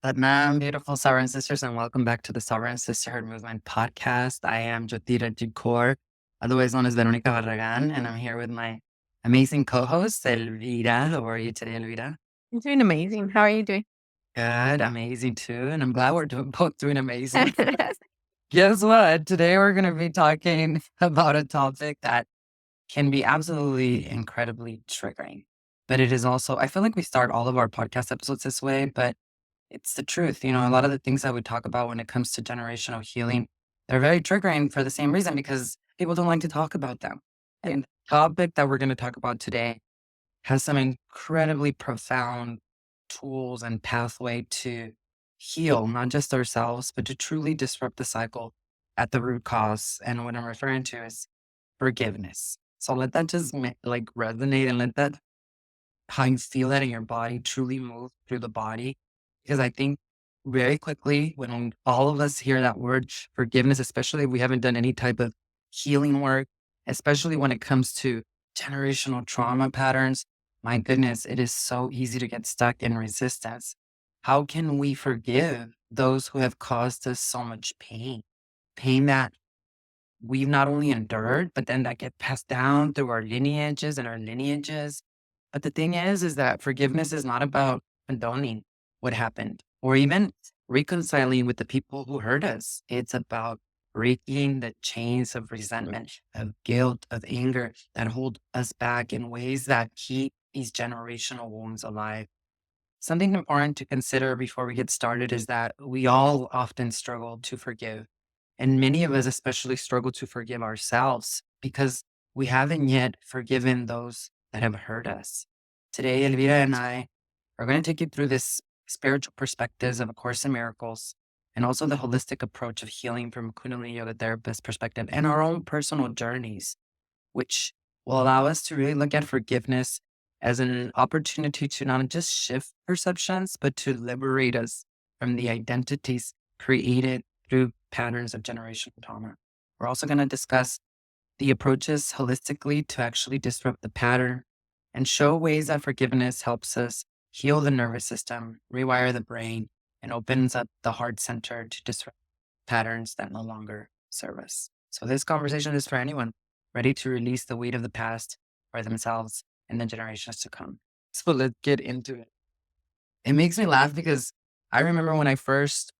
Beautiful Sovereign Sisters, and welcome back to the Sovereign Sisterhood Movement podcast. I am Jotira Jukor, otherwise known as Veronica Barragan, and I'm here with my amazing co-host, Elvira. How are you today, Elvira? I'm doing amazing. How are you doing? Good, amazing too, and I'm glad we're both doing amazing. Guess what? Today we're going to be talking about a topic that can be absolutely incredibly triggering, but it is also, I feel like we start all of our podcast episodes this way, but it's the truth. A lot of the things that we talk about when it comes to generational healing, they're very triggering for the same reason because people don't like to talk about them. And the topic that we're going to talk about today has some incredibly profound tools and pathway to heal, not just ourselves, but to truly disrupt the cycle at the root cause. And what I'm referring to is forgiveness. So let that just resonate and let that, how you feel that in your body, truly move through the body. Because I think very quickly, when all of us hear that word forgiveness, especially if we haven't done any type of healing work, especially when it comes to generational trauma patterns, my goodness, it is so easy to get stuck in resistance. How can we forgive those who have caused us so much pain? Pain that we've not only endured, but then that get passed down through our lineages and our lineages. But the thing is that forgiveness is not about condoning what happened or even reconciling with the people who hurt us. It's about breaking the chains of resentment, of guilt, of anger that hold us back in ways that keep these generational wounds alive. Something important to consider before we get started is that we all often struggle to forgive. And many of us especially struggle to forgive ourselves because we haven't yet forgiven those that have hurt us. Today, Elvira and I are going to take you through this spiritual perspectives of A Course in Miracles and also the holistic approach of healing from a Kundalini yoga therapist perspective and our own personal journeys, which will allow us to really look at forgiveness as an opportunity to not just shift perceptions, but to liberate us from the identities created through patterns of generational trauma. We're also going to discuss the approaches holistically to actually disrupt the pattern and show ways that forgiveness helps us heal the nervous system, rewire the brain, and opens up the heart center to disrupt patterns that no longer serve us. So this conversation is for anyone ready to release the weight of the past for themselves and the generations to come. So let's get into it. It makes me laugh because I remember when I first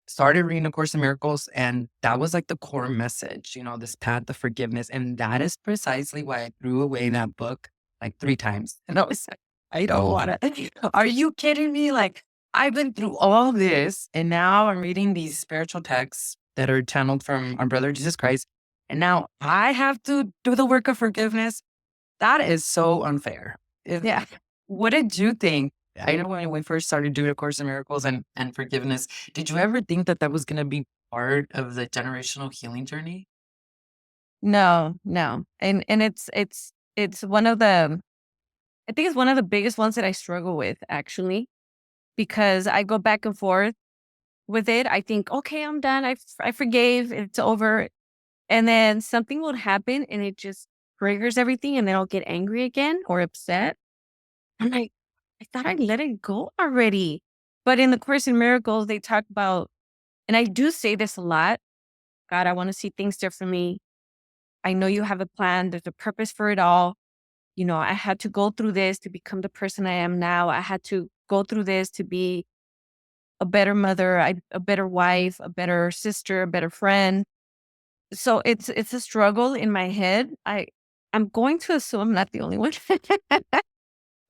started reading A Course in Miracles, and that was like the core message, this path of forgiveness. And that is precisely why I threw away that book like 3 times. And I was like, I don't want to. Are you kidding me? Like, I've been through all this, and now I'm reading these spiritual texts that are channeled from our brother Jesus Christ. And now I have to do the work of forgiveness. That is so unfair. Yeah. What did you think? I know when we first started doing A Course in Miracles and forgiveness, did you ever think that that was going to be part of the generational healing journey? No, no. And it's one of the I think it's one of the biggest ones that I struggle with actually because I go back and forth with it. I think, okay, I'm done. I forgave. It's over. And then something will happen and it just triggers everything and then I'll get angry again or upset. I'm like, I thought I let it go already. But in the Course in Miracles, they talk about, and I do say this a lot, God, I want to see things differently. I know you have a plan. There's a purpose for it all. I had to go through this to become the person I am now. I had to go through this to be a better mother, a better wife, a better sister, a better friend. So it's a struggle in my head. I'm going to assume I'm not the only one,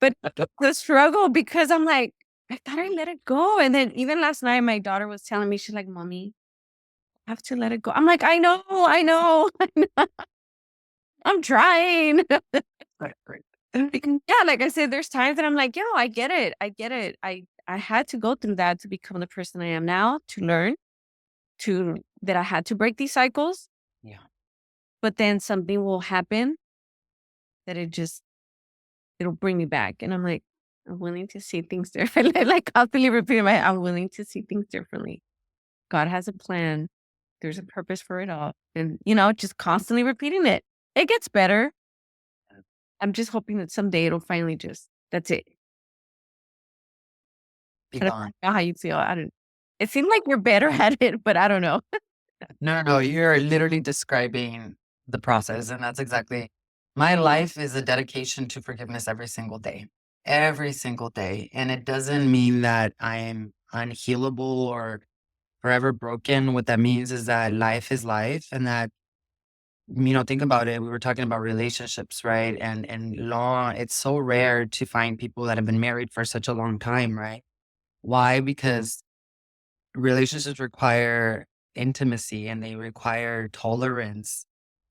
but the struggle because I'm like, I thought I let it go. And then even last night, my daughter was telling me, she's like, Mommy, I have to let it go. I'm like, I know, I know, I know. I'm trying. Right, right. Yeah, like I said, there's times that I'm like, yo, I get it. I get it. I had to go through that to become the person I am now, to learn that I had to break these cycles, Yeah. but then something will happen that it'll bring me back. And I'm like, I'm willing to see things differently. Like constantly repeating I'm willing to see things differently. God has a plan. There's a purpose for it all. And, just constantly repeating it. It gets better. I'm just hoping that someday it'll finally that's it. be I don't gone. know how you feel. I don't. It seemed like you're better at it, but I don't know. No, no, no. You're literally describing the process. And that's exactly my life is a dedication to forgiveness every single day. And it doesn't mean that I'm unhealable or forever broken. What that means is that life is life and that, think about it. We were talking about relationships, right? And long, it's so rare to find people that have been married for such a long time, right? Why? Because relationships require intimacy and they require tolerance.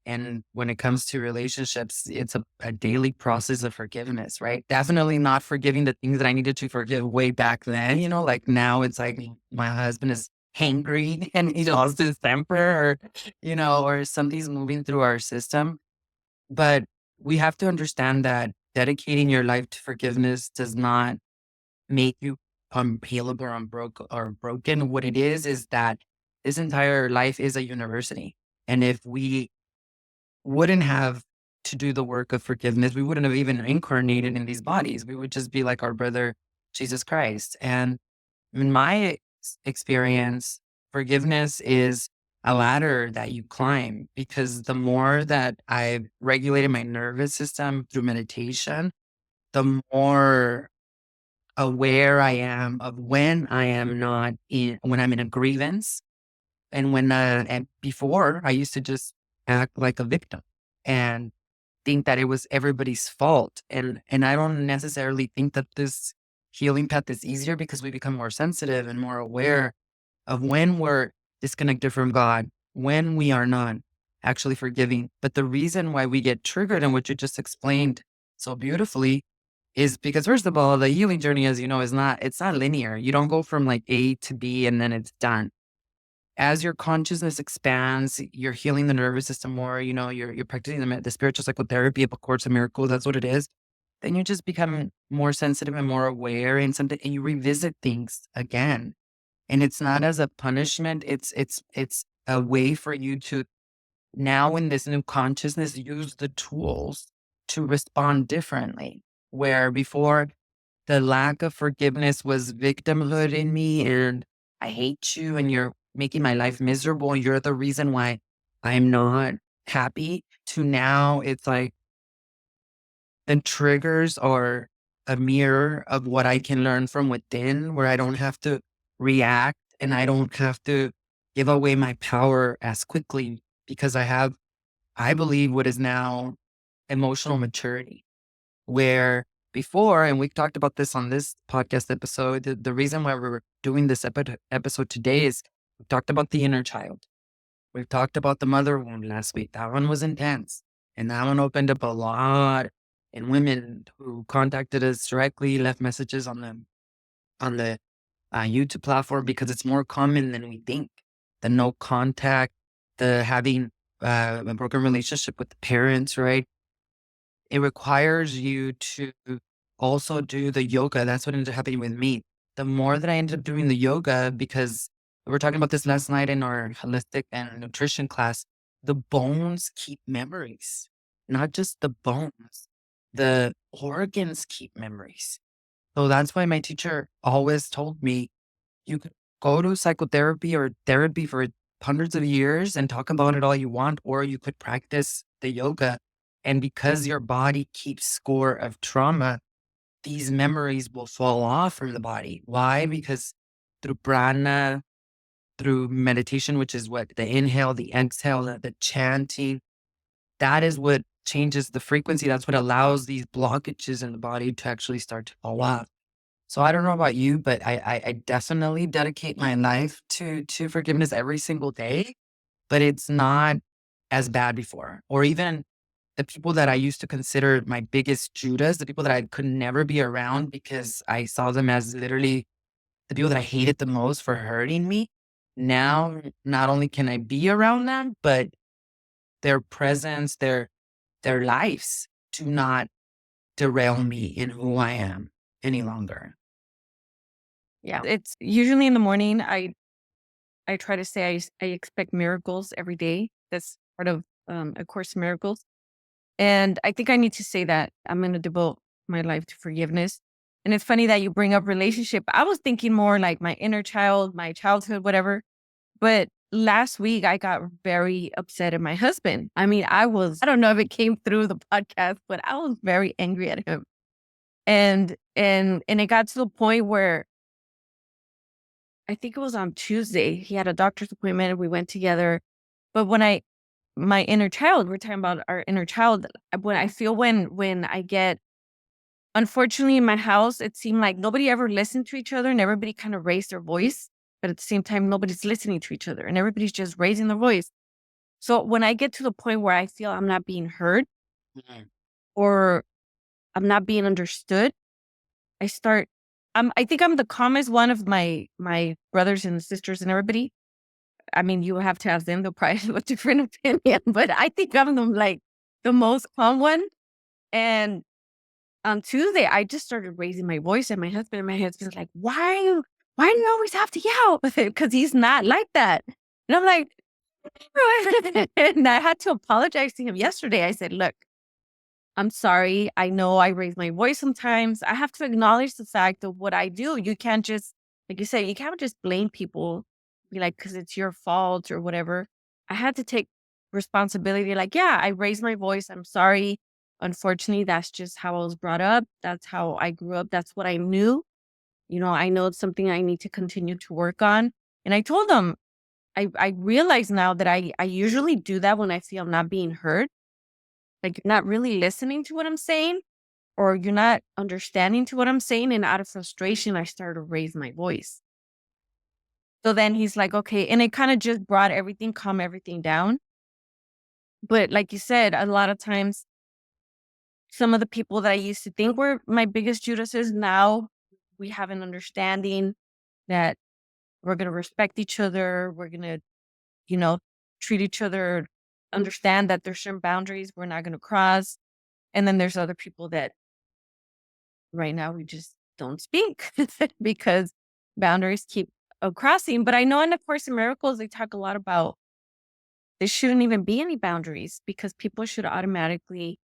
And when it comes to relationships, it's a daily process of forgiveness, right? Definitely not forgiving the things that I needed to forgive way back then. Like now it's like my husband is hangry and he lost his temper or something's moving through our system. But we have to understand that dedicating your life to forgiveness does not make you unhealable or broken. What it is that this entire life is a university. And if we wouldn't have to do the work of forgiveness, we wouldn't have even incarnated in these bodies. We would just be like our brother, Jesus Christ. And in my experience, forgiveness is a ladder that you climb because the more that I've regulated my nervous system through meditation, the more aware I am of when I am not when I'm in a grievance and before I used to just act like a victim and think that it was everybody's fault. And I don't necessarily think that this healing path is easier because we become more sensitive and more aware of when we're disconnected from God, when we are not actually forgiving. But the reason why we get triggered and what you just explained so beautifully is because first of all, the healing journey, as you know, it's not linear. You don't go from like A to B and then it's done. As your consciousness expands, you're healing the nervous system more, you're practicing the spiritual psychotherapy of A Course in Miracles. That's what it is. Then you just become more sensitive and more aware and you revisit things again. And it's not as a punishment. It's a way for you to now in this new consciousness, use the tools to respond differently. Where before the lack of forgiveness was victimhood in me and I hate you and you're making my life miserable. You're the reason why I'm not happy to now it's like the triggers are a mirror of what I can learn from within where I don't have to react and I don't have to give away my power as quickly because I believe what is now emotional maturity where before, and we talked about this on this podcast episode, the reason why we're doing this episode today is we talked about the inner child. We've talked about the mother wound last week. That one was intense. And that one opened up a lot in women who contacted us directly, left messages on the YouTube platform because it's more common than we think. The no contact, the having a broken relationship with the parents, right? It requires you to also do the yoga. That's what ended up happening with me. The more that I ended up doing the yoga, because we were talking about this last night in our holistic and nutrition class, the bones keep memories, not just the bones, the organs keep memories. So that's why my teacher always told me you could go to psychotherapy or therapy for hundreds of years and talk about it all you want, or you could practice the yoga. And because your body keeps score of trauma, these memories will fall off from the body. Why? Because through prana, through meditation, which is what the inhale, the exhale, the chanting, that is what changes the frequency. That's what allows these blockages in the body to actually start to fall off. So I don't know about you, but I definitely dedicate my life to forgiveness every single day, but it's not as bad before. Or even the people that I used to consider my biggest Judas, the people that I could never be around because I saw them as literally the people that I hated the most for hurting me. Now, not only can I be around them, but their presence, their lives do not derail me in who I am any longer. Yeah. It's usually in the morning. I try to say I expect miracles every day. That's part of A Course in Miracles. And I think I need to say that I'm going to devote my life to forgiveness. And it's funny that you bring up relationship. I was thinking more like my inner child, my childhood, whatever. But last week I got very upset at my husband. I mean, I don't know if it came through the podcast, but I was very angry at him. And it got to the point where I think it was on Tuesday. He had a doctor's appointment and we went together. But my inner child, we're talking about our inner child. When I feel when I get, unfortunately in my house, it seemed like nobody ever listened to each other and everybody kind of raised their voice. But at the same time, nobody's listening to each other and everybody's just raising their voice. So when I get to the point where I feel I'm not being heard or I'm not being understood, I think I'm the calmest one of my brothers and sisters and everybody. I mean, you have to ask them, they'll probably have a different opinion, but I think I'm the most calm one. And on Tuesday, I just started raising my voice at my husband, and my husband's like, why do you always have to yell? Because he's not like that. And I'm like, and I had to apologize to him yesterday. I said, look, I'm sorry. I know I raise my voice sometimes. I have to acknowledge the fact of what I do. You can't just, like you said, you can't just blame people, be like, because it's your fault or whatever. I had to take responsibility. Like, yeah, I raised my voice. I'm sorry. Unfortunately, that's just how I was brought up. That's how I grew up. That's what I knew. I know it's something I need to continue to work on. And I told them, I realize now that I usually do that when I feel I'm not being heard. Like, you're not really listening to what I'm saying, or you're not understanding to what I'm saying. And out of frustration, I started to raise my voice. So then he's like, okay. And it kind of just brought calm everything down. But like you said, a lot of times, some of the people that I used to think were my biggest Judases, now we have an understanding that we're going to respect each other. We're going to, treat each other, understand that there's certain boundaries we're not going to cross. And then there's other people that right now we just don't speak because boundaries keep crossing. But I know in the Course in Miracles, they talk a lot about there shouldn't even be any boundaries because people should automatically,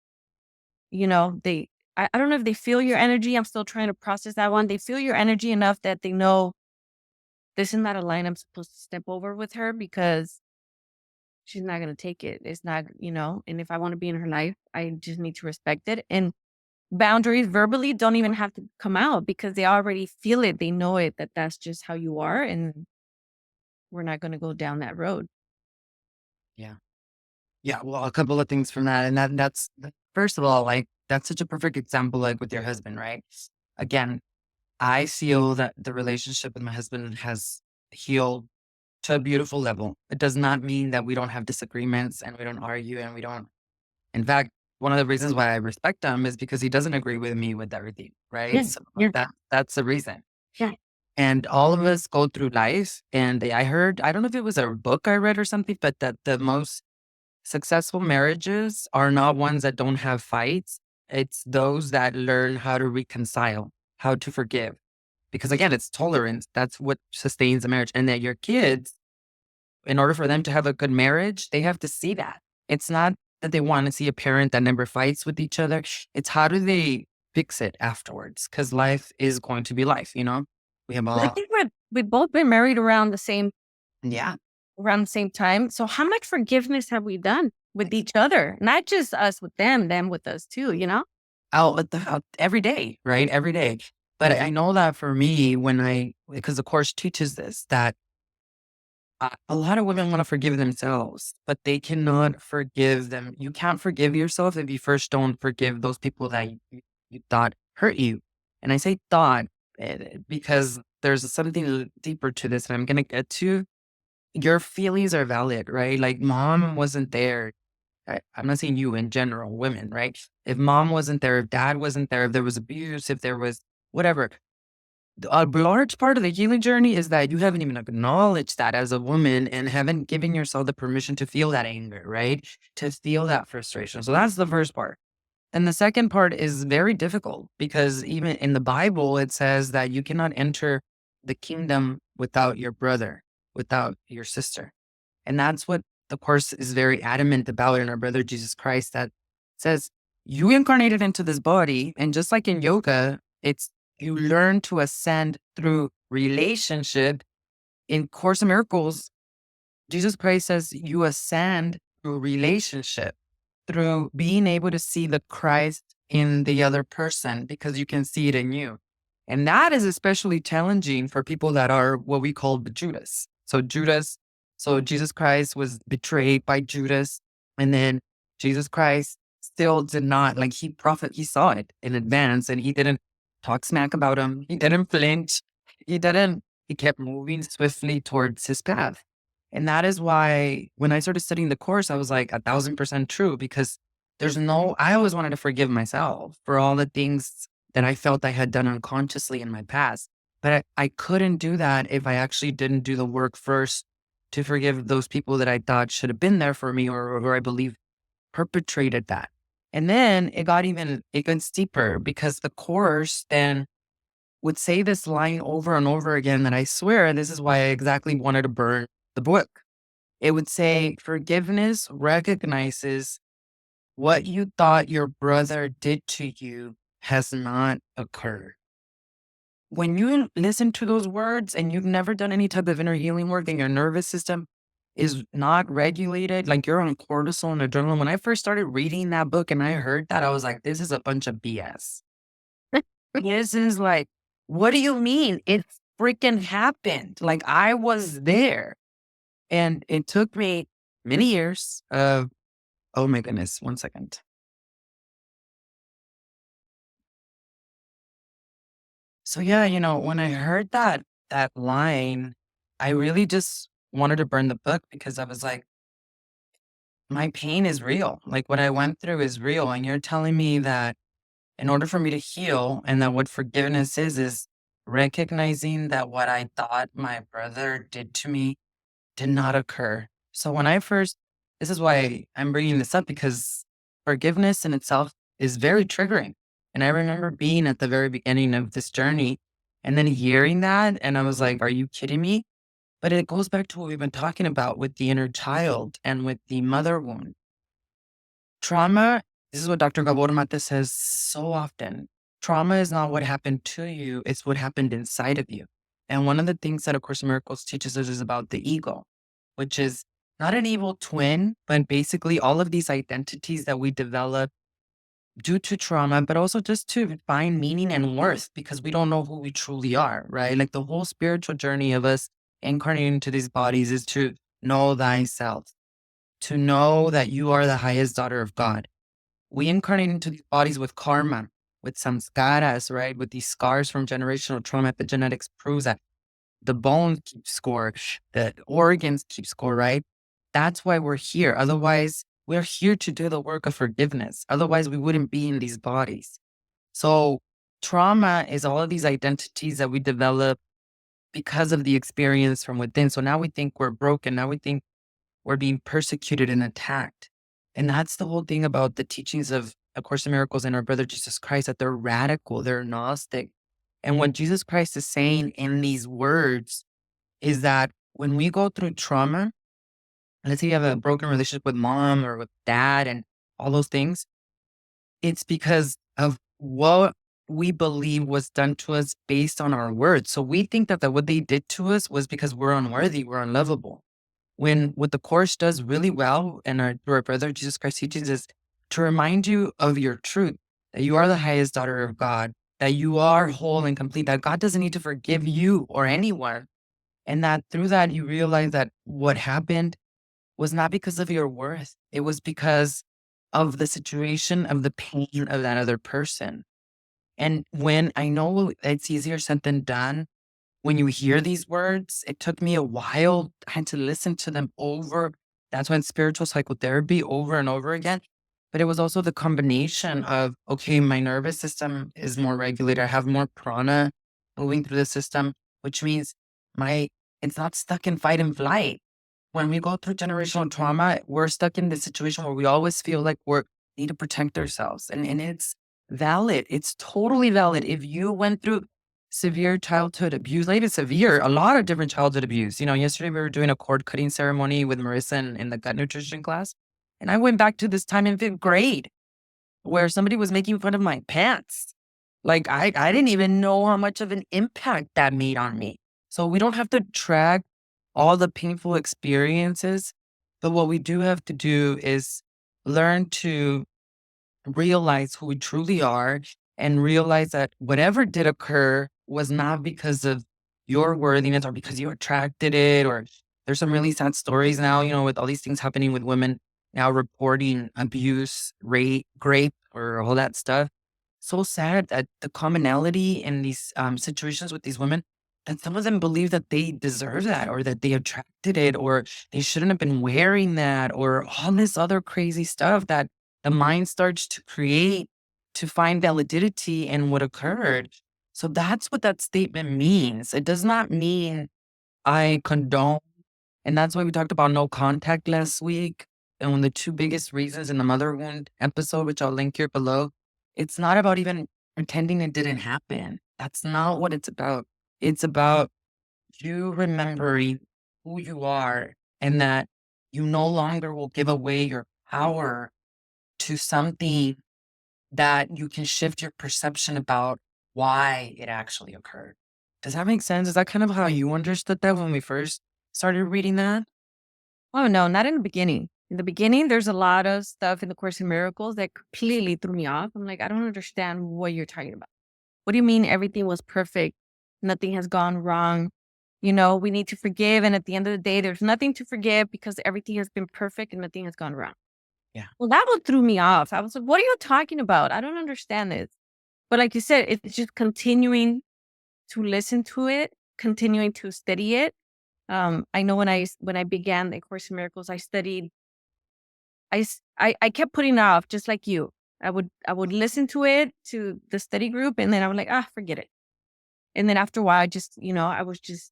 I don't know if they feel your energy. I'm still trying to process that one. They feel your energy enough that they know this is not a line I'm supposed to step over with her because she's not going to take it. It's not, and if I want to be in her life, I just need to respect it. And boundaries verbally don't even have to come out because they already feel it. They know it, that that's just how you are. And we're not going to go down that road. Yeah. Yeah. Well, a couple of things from that. And first of all, like, that's such a perfect example, like with your husband, right? Again, I feel that the relationship with my husband has healed to a beautiful level. It does not mean that we don't have disagreements and we don't argue and we don't. In fact, one of the reasons why I respect him is because he doesn't agree with me with everything, right? Yeah, So yeah. that's the reason. Yeah. And all of us go through life. And I don't know if it was a book I read or something, but that the most successful marriages are not ones that don't have fights. It's those that learn how to reconcile, how to forgive. Because again, it's tolerance. That's what sustains a marriage. And that your kids, in order for them to have a good marriage, they have to see that. It's not that they want to see a parent that never fights with each other. It's how do they fix it afterwards? Because life is going to be life, We have I all, think we've both been married around the same time. So how much forgiveness have we done with each other? Not just us with them with us too, out every day, right? Every day. But I know that for me, because the Course teaches this, that a lot of women want to forgive themselves, but they cannot forgive them. You can't forgive yourself if you first don't forgive those people that you thought hurt you. And I say thought because there's something deeper to this, and I'm going to get to. Your feelings are valid, right? Like, mom wasn't there. I'm not saying you, in general, women, right? If mom wasn't there, if dad wasn't there, if there was abuse, if there was whatever, a large part of the healing journey is that you haven't even acknowledged that as a woman and haven't given yourself the permission to feel that anger, right? To feel that frustration. So that's the first part. And the second part is very difficult because even in the Bible, it says that you cannot enter the kingdom without your brother, without your sister. And that's what the Course is very adamant about in our brother Jesus Christ, that says you incarnated into this body. And just like in yoga, it's You learn to ascend through relationship. In Course in Miracles, Jesus Christ says you ascend through relationship, through being able to see the Christ in the other person because you can see it in you. And that is especially challenging for people that are what we call the Judas. So Jesus Christ was betrayed by Judas. And then Jesus Christ still did not, like he saw it in advance and he didn't talk smack about him. He didn't flinch. He kept moving swiftly towards his path. And that is why when I started studying the Course, I was like 1,000% true because I always wanted to forgive myself for all the things that I felt I had done unconsciously in my past. But I couldn't do that if I actually didn't do the work first to forgive those people that I thought should have been there for me or I believe perpetrated that. And then it got steeper because the Course then would say this line over and over again that I swear this is why I exactly wanted to burn the book. It would say, forgiveness recognizes what you thought your brother did to you has not occurred. When you listen to those words and you've never done any type of inner healing work and your nervous system is not regulated, like you're on cortisol and adrenaline. When I first started reading that book and I heard that, I was like, this is a bunch of BS. This is like, what do you mean? It freaking happened. Like I was there. And it took me many years of, oh my goodness, 1 second. So yeah, when I heard that line, I really just wanted to burn the book because I was like, my pain is real. Like what I went through is real. And you're telling me that in order for me to heal and that what forgiveness is recognizing that what I thought my brother did to me did not occur. So this is why I'm bringing this up because forgiveness in itself is very triggering. And I remember being at the very beginning of this journey and then hearing that. And I was like, are you kidding me? But it goes back to what we've been talking about with the inner child and with the mother wound. Trauma, this is what Dr. Gabor Mate says so often. Trauma is not what happened to you, it's what happened inside of you. And one of the things that A Course in Miracles teaches us is about the ego, which is not an evil twin, but basically all of these identities that we develop due to trauma, but also just to find meaning and worth because we don't know who we truly are, right? Like the whole spiritual journey of us incarnating into these bodies is to know thyself, to know that you are the highest daughter of God. We incarnate into these bodies with karma, with samskaras, right? With these scars from generational trauma. Epigenetics proves that the bones keep score, the organs keep score, right? That's why we're here. Otherwise, we're here to do the work of forgiveness. Otherwise, we wouldn't be in these bodies. So trauma is all of these identities that we develop because of the experience from within. So now we think we're broken. Now we think we're being persecuted and attacked. And that's the whole thing about the teachings of A Course in Miracles and our brother Jesus Christ, that they're radical, they're Gnostic. And what Jesus Christ is saying in these words is that when we go through trauma, let's say you have a broken relationship with mom or with dad and all those things, it's because of what we believe was done to us based on our words. So we think that what they did to us was because we're unworthy, we're unlovable. When what the Course does really well, and through our brother Jesus Christ teaches, is to remind you of your truth, that you are the highest daughter of God, that you are whole and complete, that God doesn't need to forgive you or anyone. And that through that, you realize that what happened was not because of your worth. It was because of the situation, of the pain of that other person. And when I know it's easier said than done, when you hear these words, it took me a while. I had to listen to them over. That's when spiritual psychotherapy over and over again. But it was also the combination of, okay, my nervous system is more regulated. I have more prana moving through the system, which means it's not stuck in fight and flight. When we go through generational trauma, we're stuck in this situation where we always feel like we need to protect ourselves. And it's valid. It's totally valid. If you went through severe childhood abuse, not even severe, a lot of different childhood abuse. Yesterday we were doing a cord cutting ceremony with Marissa in the gut nutrition class. And I went back to this time in 5th grade where somebody was making fun of my pants. Like I didn't even know how much of an impact that made on me. So we don't have to track all the painful experiences, but what we do have to do is learn to realize who we truly are and realize that whatever did occur was not because of your worthiness or because you attracted it. Or there's some really sad stories now, with all these things happening with women now reporting abuse, rape, grape, or all that stuff. So sad that the commonality in these situations with these women, that some of them believe that they deserve that or that they attracted it or they shouldn't have been wearing that or all this other crazy stuff that the mind starts to create to find validity in what occurred. So that's what that statement means. It does not mean I condone. And that's why we talked about no contact last week. And one of the two biggest reasons in the mother wound episode, which I'll link here below, it's not about even pretending it didn't happen. That's not what it's about. It's about you remembering who you are and that you no longer will give away your power to something that you can shift your perception about why it actually occurred. Does that make sense? Is that kind of how you understood that when we first started reading that? Oh, no, not in the beginning. In the beginning, there's a lot of stuff in the Course in Miracles that completely threw me off. I'm like, I don't understand what you're talking about. What do you mean everything was perfect? Nothing has gone wrong. We need to forgive. And at the end of the day, there's nothing to forgive because everything has been perfect and nothing has gone wrong. Yeah. Well, that one threw me off. I was like, what are you talking about? I don't understand this. But like you said, it's just continuing to listen to it, continuing to study it. I know when I began the Course in Miracles, I studied. I kept putting it off, just like you. I would listen to it to the study group, and then I was like, forget it. And then after a while, I was just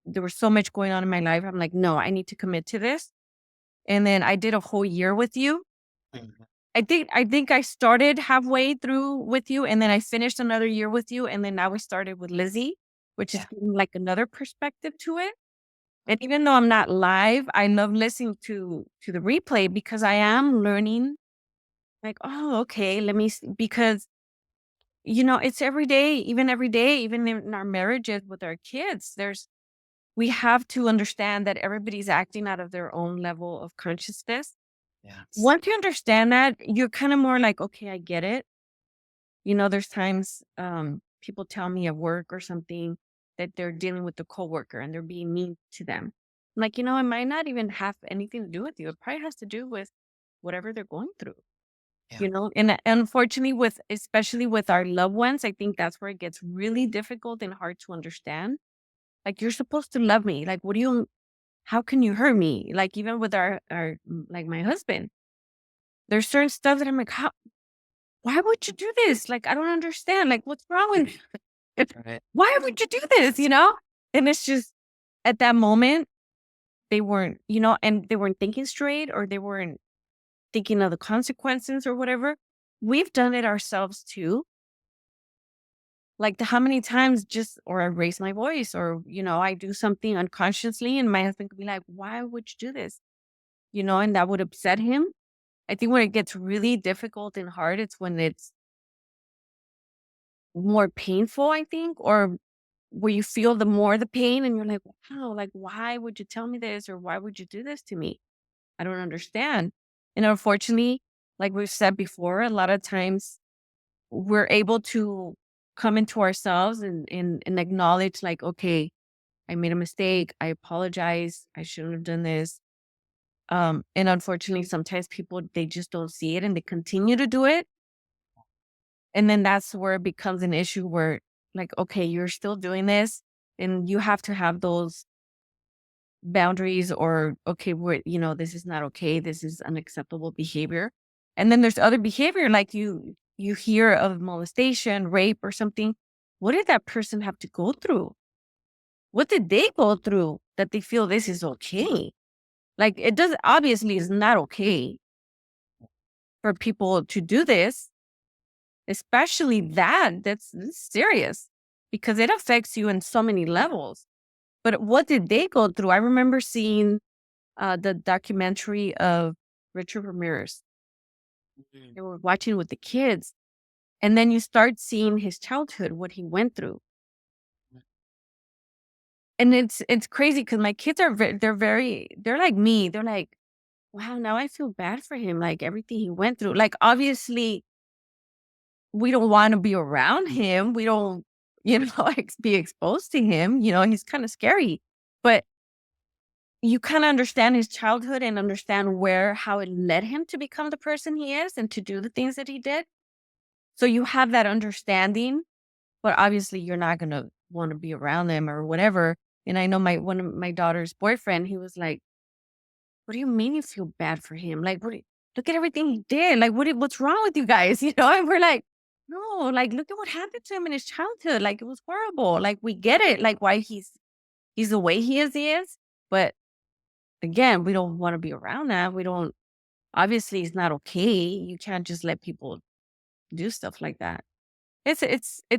there was so much going on in my life. I'm like, no, I need to commit to this. And then I did a whole year with you. Mhm. I think I started halfway through with you, and then I finished another year with you, and then now we started with Lizzie, which is Yeah. giving, like, another perspective to it. And even though I'm not live, I love listening to the replay because I am learning. Like, oh, okay, let me because it's every day, even in our marriages with our kids. We have to understand that everybody's acting out of their own level of consciousness. Yes. Once you understand that, you're kind of more like, okay, I get it. There's times people tell me at work or something that they're dealing with a coworker and they're being mean to them. I'm like, it might not even have anything to do with you. It probably has to do with whatever they're going through. Yeah. And unfortunately, especially with our loved ones, I think that's where it gets really difficult and hard to understand. Like, you're supposed to love me. Like, how can you hurt me? Like, even with like my husband, there's certain stuff that I'm like, why would you do this? Like, I don't understand. Like, what's wrong with you? Right. Why would you do this? And it's just at that moment, they weren't, and they weren't thinking straight, or they weren't thinking of the consequences or whatever. We've done it ourselves too. Like, how many times or I raise my voice, or, I do something unconsciously and my husband could be like, why would you do this? And that would upset him. I think when it gets really difficult and hard, it's when it's more painful, I think, or where you feel the more the pain and you're like, wow, like, why would you tell me this? Or why would you do this to me? I don't understand. And unfortunately, like we've said before, a lot of times we're able to come into ourselves and acknowledge, like, okay, I made a mistake. I apologize. I shouldn't have done this. And unfortunately, sometimes people, they just don't see it and they continue to do it. And then that's where it becomes an issue where, like, okay, you're still doing this and you have to have those boundaries, or, okay, this is not okay. This is unacceptable behavior. And then there's other behavior, like you hear of molestation, rape, or something. What did that person have to go through? What did they go through that they feel this is okay? Like, it does obviously is not okay for people to do this, especially that's serious because it affects you in so many levels. But what did they go through? I remember seeing the documentary of Richard Ramirez. Mhm. They were watching with the kids, And then you start seeing his childhood, what he went through. And it's crazy because my kids are they're like me. They're like, wow, now I feel bad for him. Like everything he went through. Like obviously we don't want to be around him. We don't, be exposed to him. He's kind of scary. But you kind of understand his childhood and understand how it led him to become the person he is and to do the things that he did. So you have that understanding, but obviously you're not going to want to be around them or whatever. And I know one of my daughter's boyfriend, he was like, "What do you mean you feel bad for him? Like, look at everything he did. Like, what's wrong with you guys?" And we're like, "No, like, look at what happened to him in his childhood. Like, it was horrible. Like, we get it. Like, why he's the way he is. But again, we don't want to be around that. We don't. Obviously, it's not okay. You can't just let people do stuff like that. It's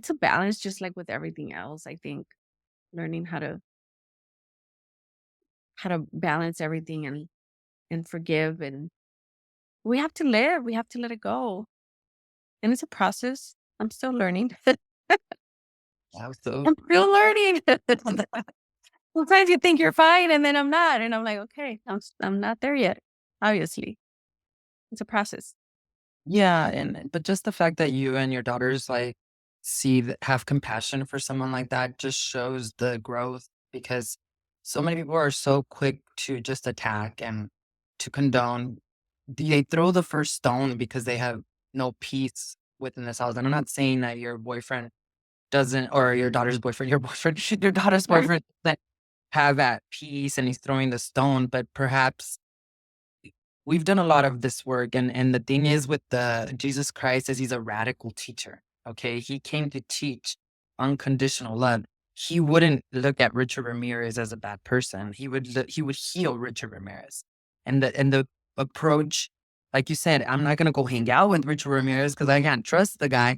a balance, just like with everything else. I think learning how to balance everything and forgive, and we have to live. We have to let it go. And it's a process. I'm still learning. I'm so I'm still learning. Sometimes you think you're fine and then I'm not. And I'm like, okay, I'm not there yet. Obviously. It's a process. yeah, but just the fact that you and your daughters like have compassion for someone like that just shows the growth because so many people are so quick to just attack and to condone. They throw the first stone because they have no peace within this house. And I'm not saying that your boyfriend doesn't, or your daughter's boyfriend, your daughter's Right. boyfriend doesn't have that peace and he's throwing the stone, but perhaps we've done a lot of this work. And the thing is with the Jesus Christ is he's a radical teacher. Okay. He came to teach unconditional love. He wouldn't look at Richard Ramirez as a bad person. He would heal Richard Ramirez. And the approach, like you said, I'm not gonna go hang out with Richard Ramirez because I can't trust the guy.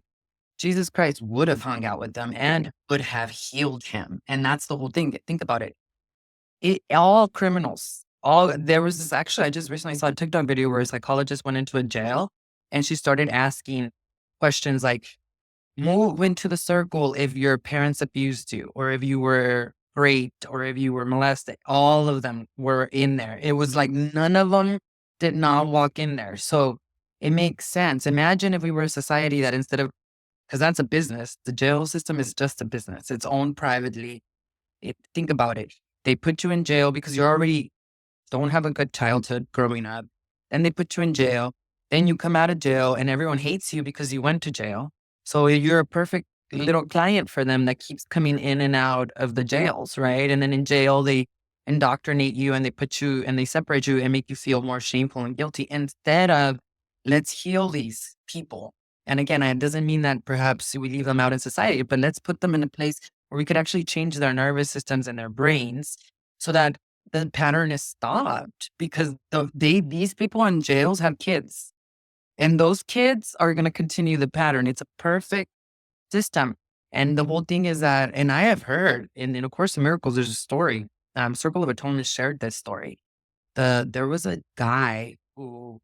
Jesus Christ would have hung out with them and would have healed him. And that's the whole thing. Think about it. All criminals, there was this actually, I just recently saw a TikTok video where a psychologist went into a jail and she started asking questions like, move into the circle if your parents abused you, or if you were raped, or if you were molested. All of them were in there. It was like none of them did not walk in there. So it makes sense. Imagine if we were a society that instead of, because that's a business, the jail system is just a business. It's owned privately. Think about it. They put you in jail because you already don't have a good childhood growing up. Then they put you in jail. Then you come out of jail and everyone hates you because you went to jail. So you're a perfect little client for them that keeps coming in and out of the jails, right? And then in jail, they indoctrinate you and they put you and they separate you and make you feel more shameful and guilty instead of let's heal these people. And again, it doesn't mean that perhaps we leave them out in society, but let's put them in a place where we could actually change their nervous systems and their brains so that the pattern is stopped because these people in jails have kids and those kids are going to continue the pattern. It's a perfect system. And the whole thing is that, and I have heard in A Course in Miracles, there's a story. Circle of Atonement shared this story. There was a guy who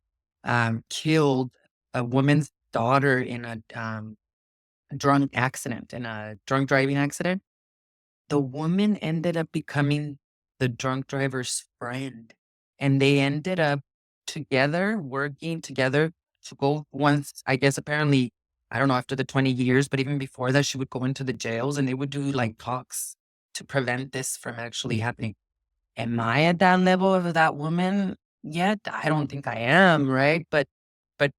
killed a woman's daughter in a drunk accident, in a drunk driving accident. The woman ended up becoming the drunk driver's friend, and they ended up together, working together to go once, I guess, apparently, I don't know, after the 20 years, but even before that, she would go into the jails and they would do like talks to prevent this from actually happening. Am I at that level of that woman yet? I don't think I am, right? But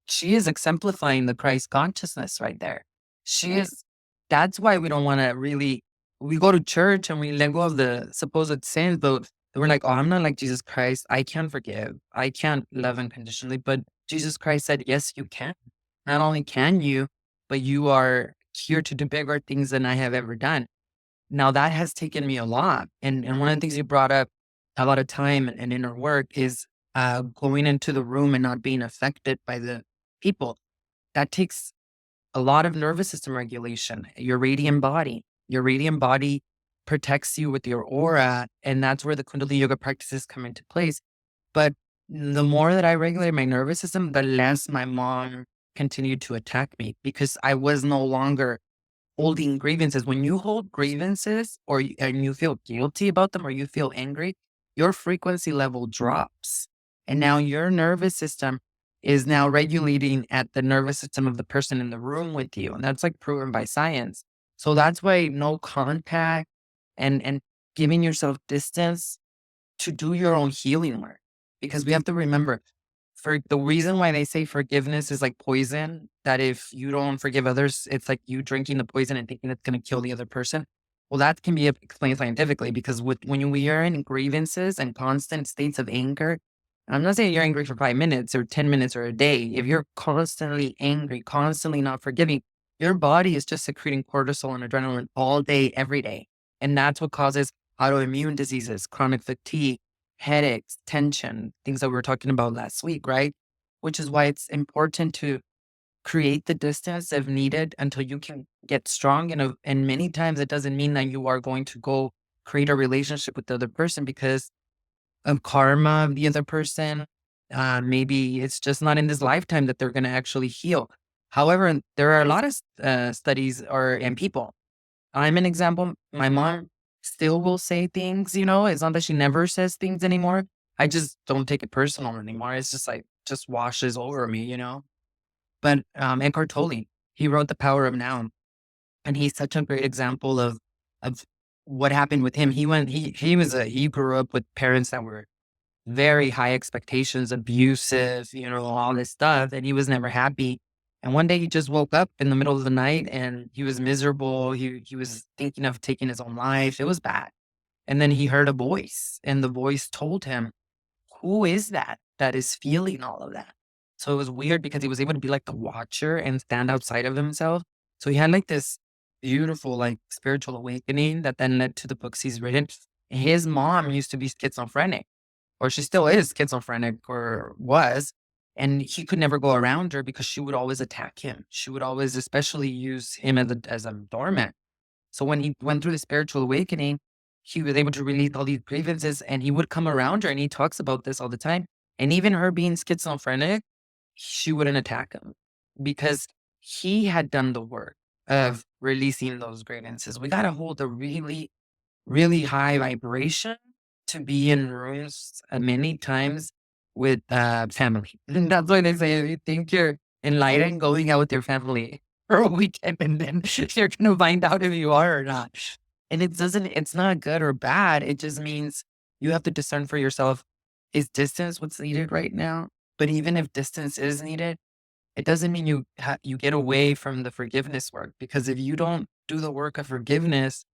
she is exemplifying the Christ consciousness right there. She is that's why we don't want to really we go to church and we let go of the supposed sins, but we're like, oh, I'm not like Jesus Christ. I can't forgive. I can't love unconditionally. But Jesus Christ said, yes, you can. Not only can you, but you are here to do bigger things than I have ever done. Now that has taken me a lot. And one of the things you brought up a lot of time and inner work is going into the room and not being affected by the people. That takes a lot of nervous system regulation. Your radiant body protects you with your aura. And that's where the Kundalini yoga practices come into place. But the more that I regulate my nervous system, the less my mom continued to attack me because I was no longer holding grievances. When you hold grievances and you feel guilty about them or you feel angry, your frequency level drops. And now your nervous system is now regulating at the nervous system of the person in the room with you. And that's like proven by science. So that's why no contact and giving yourself distance to do your own healing work. Because we have to remember, for the reason why they say forgiveness is like poison, that if you don't forgive others, it's like you drinking the poison and thinking it's going to kill the other person. Well, that can be explained scientifically because when we are in grievances and constant states of anger, I'm not saying you're angry for 5 minutes or 10 minutes or a day. If you're constantly angry, constantly not forgiving, your body is just secreting cortisol and adrenaline all day, every day. And that's what causes autoimmune diseases, chronic fatigue, headaches, tension, things that we were talking about last week, right? Which is why it's important to create the distance if needed until you can get strong. And many times it doesn't mean that you are going to go create a relationship with the other person because of karma of the other person. Maybe it's just not in this lifetime that they're going to actually heal. However, there are a lot of studies and people. I'm an example. My mom still will say things, it's not that she never says things anymore. I just don't take it personal anymore. It's just like, just washes over me. But Eckhart Tolle, he wrote The Power of Now. And he's such a great example of what happened with him. He grew up with parents that were very high expectations, abusive, all this stuff. And he was never happy. And one day he just woke up in the middle of the night and he was miserable. He was thinking of taking his own life. It was bad. And then he heard a voice and the voice told him, who is that is feeling all of that? So it was weird because he was able to be like the watcher and stand outside of himself. So he had like this beautiful, like spiritual awakening that then led to the books he's written. His mom used to be schizophrenic, or she still is schizophrenic or was. And he could never go around her because she would always attack him. She would always, especially use him as a doormat. So when he went through the spiritual awakening, he was able to release all these grievances and he would come around her and he talks about this all the time. And even her being schizophrenic, she wouldn't attack him because he had done the work of releasing those grievances. We got to hold a really, really high vibration to be in rooms many times with family. And that's why they say, if you think you're enlightened, going out with your family for a weekend and then you're going to find out if you are or not. And it's not good or bad. It just means you have to discern for yourself, is distance what's needed right now? But even if distance is needed, it doesn't mean you get away from the forgiveness work, because if you don't do the work of forgiveness,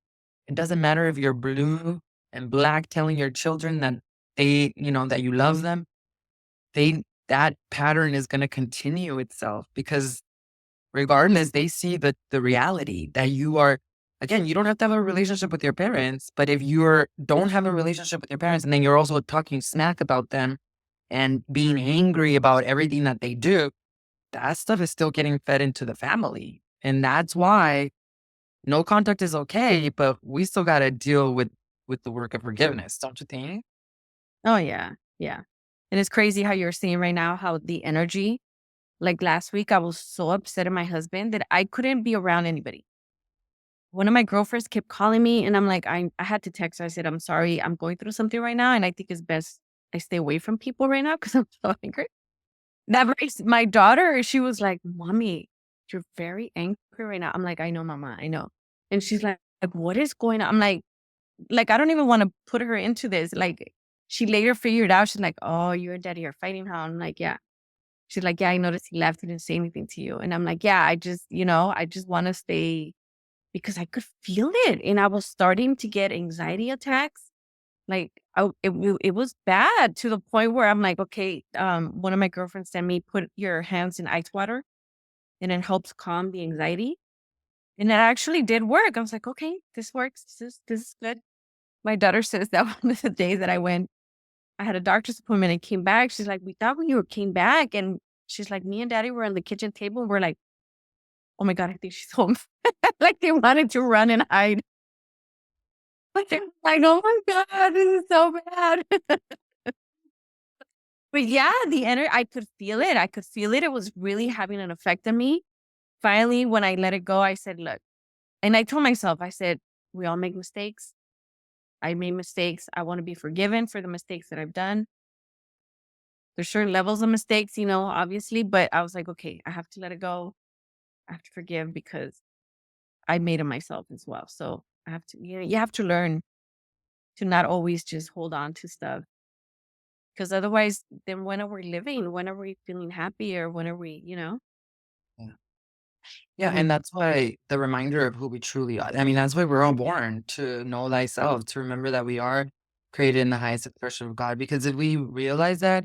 it doesn't matter if you're blue and black telling your children that that you love them. That pattern is going to continue itself because regardless, they see the reality that you are, again, you don't have to have a relationship with your parents, but if you don't have a relationship with your parents and then you're also talking smack about them and being angry about everything that they do, that stuff is still getting fed into the family. And that's why no contact is okay, but we still got to deal with the work of forgiveness, don't you think? Oh, yeah. Yeah. And it's crazy how you're seeing right now how the energy, like last week, I was so upset at my husband that I couldn't be around anybody. One of my girlfriends kept calling me and I'm like, I had to text her. I said, I'm sorry, I'm going through something right now. And I think it's best I stay away from people right now because I'm so angry. My daughter, she was like, Mommy, you're very angry right now. I'm like, I know, Mama, I know. And she's like, what is going on? I'm like, I don't even want to put her into this. Like, she later figured out, she's like, oh, you and Daddy are fighting now. I'm like, yeah. She's like, yeah, I noticed he left. He didn't say anything to you. And I'm like, yeah, I just want to stay because I could feel it. And I was starting to get anxiety attacks. Like, it was bad to the point where I'm like, okay, one of my girlfriends sent me, put your hands in ice water and it helps calm the anxiety. And it actually did work. I was like, okay, this works. This is good. My daughter says that one of the days that I had a doctor's appointment and came back. She's like, we thought when you came back. And she's like, me and Daddy were on the kitchen table. And we're like, oh my God, I think she's home. Like they wanted to run and hide. But they're like, oh my God, this is so bad. But yeah, the energy, I could feel it. I could feel it. It was really having an effect on me. Finally, when I let it go, I said, look, and I told myself, I said, we all make mistakes. I made mistakes. I want to be forgiven for the mistakes that I've done. There's certain levels of mistakes, obviously, but I was like, okay, I have to let it go. I have to forgive because I made it myself as well. So I have to, you have to learn to not always just hold on to stuff. Because otherwise, then when are we living? When are we feeling happy? Or when are we? Yeah. Yeah, and that's why the reminder of who we truly are. I mean, that's why we're all born to know thyself, to remember that we are created in the highest expression of God. Because if we realize that,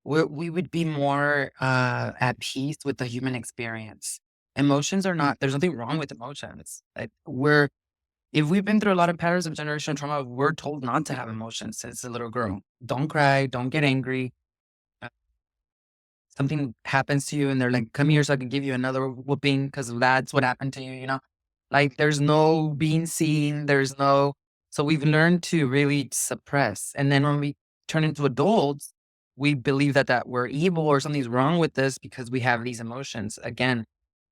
we would be more at peace with the human experience. Emotions are not. There's nothing wrong with emotions. Like if we've been through a lot of patterns of generational trauma, we're told not to have emotions since a little girl. Don't cry. Don't get angry. Something happens to you and they're like, come here so I can give you another whooping because that's what happened to you. Like there's no being seen. So we've learned to really suppress. And then when we turn into adults, we believe that we're evil or something's wrong with us because we have these emotions. Again,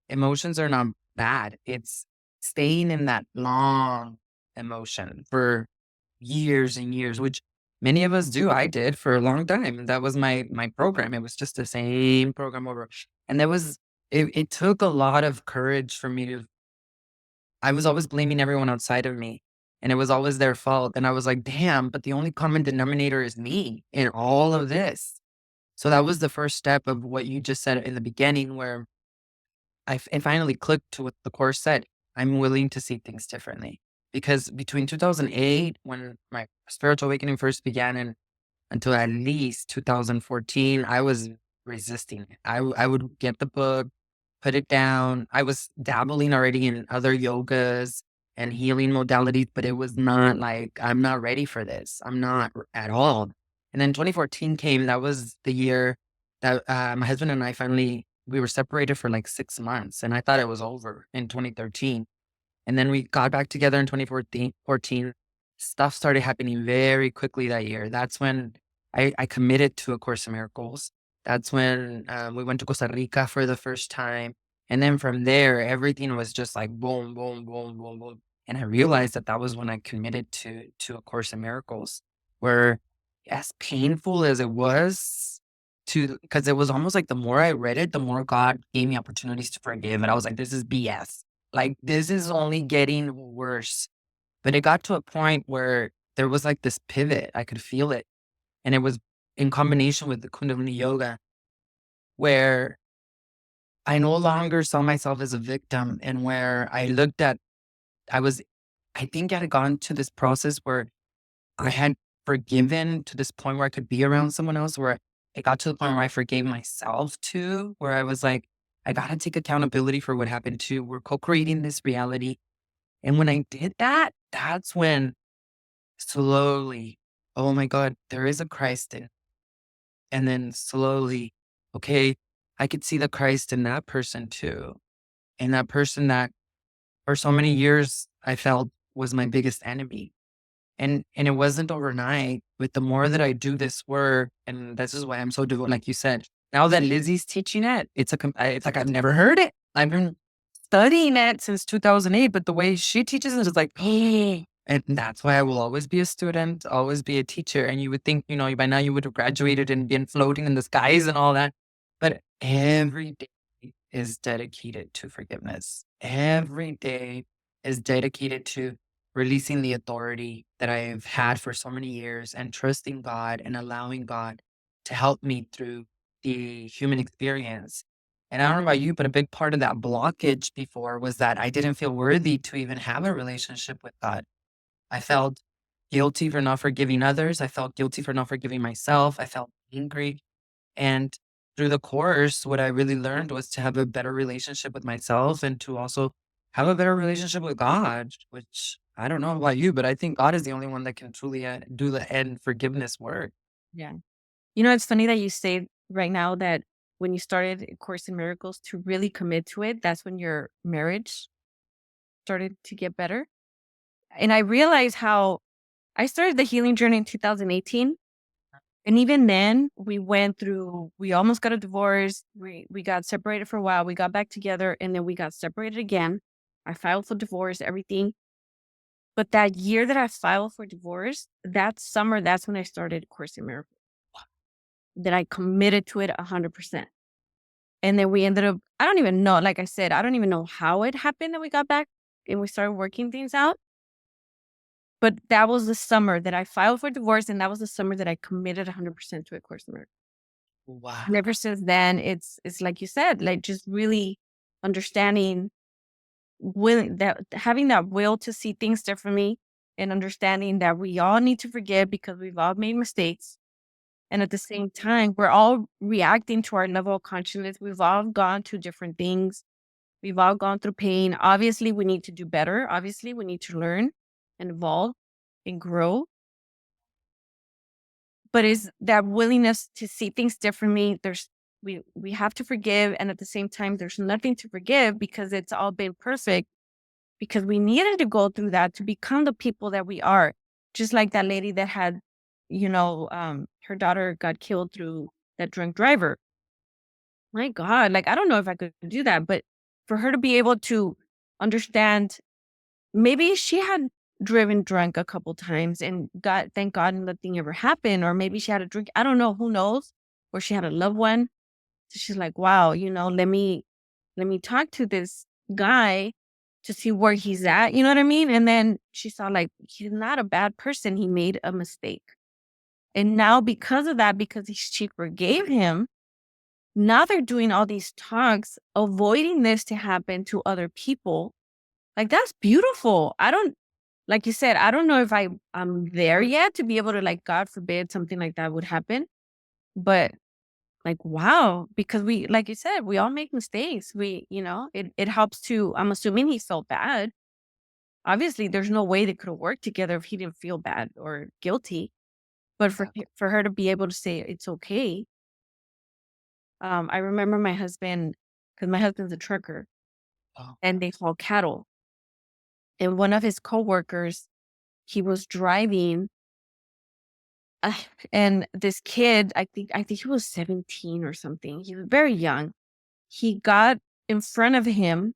emotions are not bad. It's staying in that long emotion for years and years, which many of us do. I did for a long time. That was my program. It was just the same program over. And it took a lot of courage for me to I was always blaming everyone outside of me. And it was always their fault. And I was like, damn, but the only common denominator is me in all of this. So that was the first step of what you just said in the beginning, where it finally clicked to what the course said. I'm willing to see things differently. Because between 2008, when my spiritual awakening first began, and until at least 2014, I was resisting it. I would get the book, put it down. I was dabbling already in other yogas and healing modalities, but it was not like, I'm not ready for this. I'm not at all. And then 2014 came. That was the year that my husband and I we were separated for like 6 months. And I thought it was over in 2013. And then we got back together in 2014. Stuff started happening very quickly that year. That's when I committed to A Course in Miracles. That's when we went to Costa Rica for the first time. And then from there, everything was just like boom, boom, boom, boom, boom. And I realized that was when I committed to A Course in Miracles, where as painful as it was because it was almost like the more I read it, the more God gave me opportunities to forgive. And I was like, this is BS. Like, this is only getting worse. But it got to a point where there was like this pivot. I could feel it. And it was in combination with the Kundalini yoga, where I no longer saw myself as a victim and where I was, I think I had gone to this process where I had forgiven to this point where I could be around someone else, where it got to the point where I forgave myself too, where I was like, I got to take accountability for what happened too. We're co-creating this reality. And when I did that, that's when slowly, oh my God, there is a Christ in. And then slowly, okay, I could see the Christ in that person too. And that person that for so many years I felt was my biggest enemy. And it wasn't overnight, but the more that I do this work, and this is why I'm so devoted, like you said, now that Lizzie's teaching it, it's like I've never heard it. I've been studying it since 2008, but the way she teaches it is like, and that's why I will always be a student, always be a teacher. And you would think, by now you would have graduated and been floating in the skies and all that. But every day is dedicated to forgiveness. Every day is dedicated to releasing the authority that I've had for so many years and trusting God and allowing God to help me through the human experience. And I don't know about you, but a big part of that blockage before was that I didn't feel worthy to even have a relationship with God. I felt guilty for not forgiving others. I felt guilty for not forgiving myself. I felt angry. And through the course, what I really learned was to have a better relationship with myself and to also have a better relationship with God, which I don't know about you, but I think God is the only one that can truly do the end forgiveness work. Yeah. It's funny that you say right now that when you started A Course in Miracles to really commit to it, that's when your marriage started to get better. And I realized how I started the healing journey in 2018. And even then, we almost got a divorce. We got separated for a while. We got back together and then we got separated again. I filed for divorce, everything. But that year that I filed for divorce, that summer, that's when I started Course in Miracles. That I committed to it 100%. And then we ended up, I don't even know, like I said, I don't even know how it happened that we got back and we started working things out. But that was the summer that I filed for divorce, and that was the summer that I committed 100% to A Course in Miracles. Wow. And ever since then, it's like you said, like just really understanding, having that will to see things differently, and understanding that we all need to forgive because we've all made mistakes. And at the same time, we're all reacting to our level of consciousness. We've all gone through different things. We've all gone through pain. Obviously, we need to do better. Obviously, we need to learn and evolve and grow. But is that willingness to see things differently. We have to forgive, and at the same time, there's nothing to forgive because it's all been perfect. Because we needed to go through that to become the people that we are. Just like that lady that had, her daughter got killed through that drunk driver. My God, like I don't know if I could do that, but for her to be able to understand, maybe she had driven drunk a couple times and thank God nothing ever happened, or maybe she had a drink. I don't know, who knows? Or she had a loved one. So she's like, wow, let me talk to this guy to see where he's at. You know what I mean? And then she saw like he's not a bad person. He made a mistake. And now because of that, because she forgave him, now they're doing all these talks, avoiding this to happen to other people. Like that's beautiful. Like you said, I don't know if I'm there yet to be able to, like, God forbid something like that would happen. But like, wow, because like you said, we all make mistakes. It helps to, I'm assuming he felt bad. Obviously, there's no way they could have worked together if he didn't feel bad or guilty. But for her to be able to say it's okay. I remember my husband, because my husband's a trucker Oh, and they haul cattle. And one of his coworkers, he was driving, uh, and this kid, I think he was 17 or something. He was very young. He got in front of him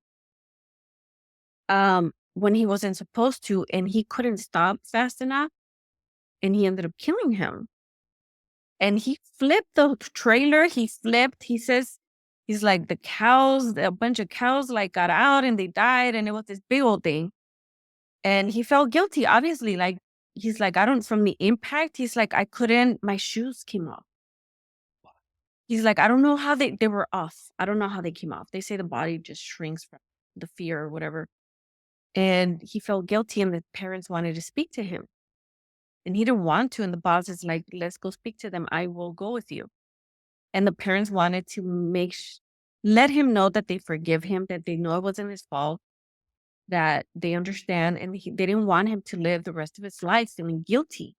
when he wasn't supposed to, and he couldn't stop fast enough, and he ended up killing him. And he flipped the trailer. He flipped. He says, he's like, a bunch of cows like got out and they died, and it was this big old thing. And he felt guilty, obviously. Like he's like, from the impact, he's like, my shoes came off. He's like, I don't know how they were off. I don't know how they came off. They say the body just shrinks from the fear or whatever. And he felt guilty, and the parents wanted to speak to him. And he didn't want to. And the boss is like, let's go speak to them. I will go with you. And the parents wanted to let him know that they forgive him, that they know it wasn't his fault, that they understand. And they didn't want him to live the rest of his life feeling guilty,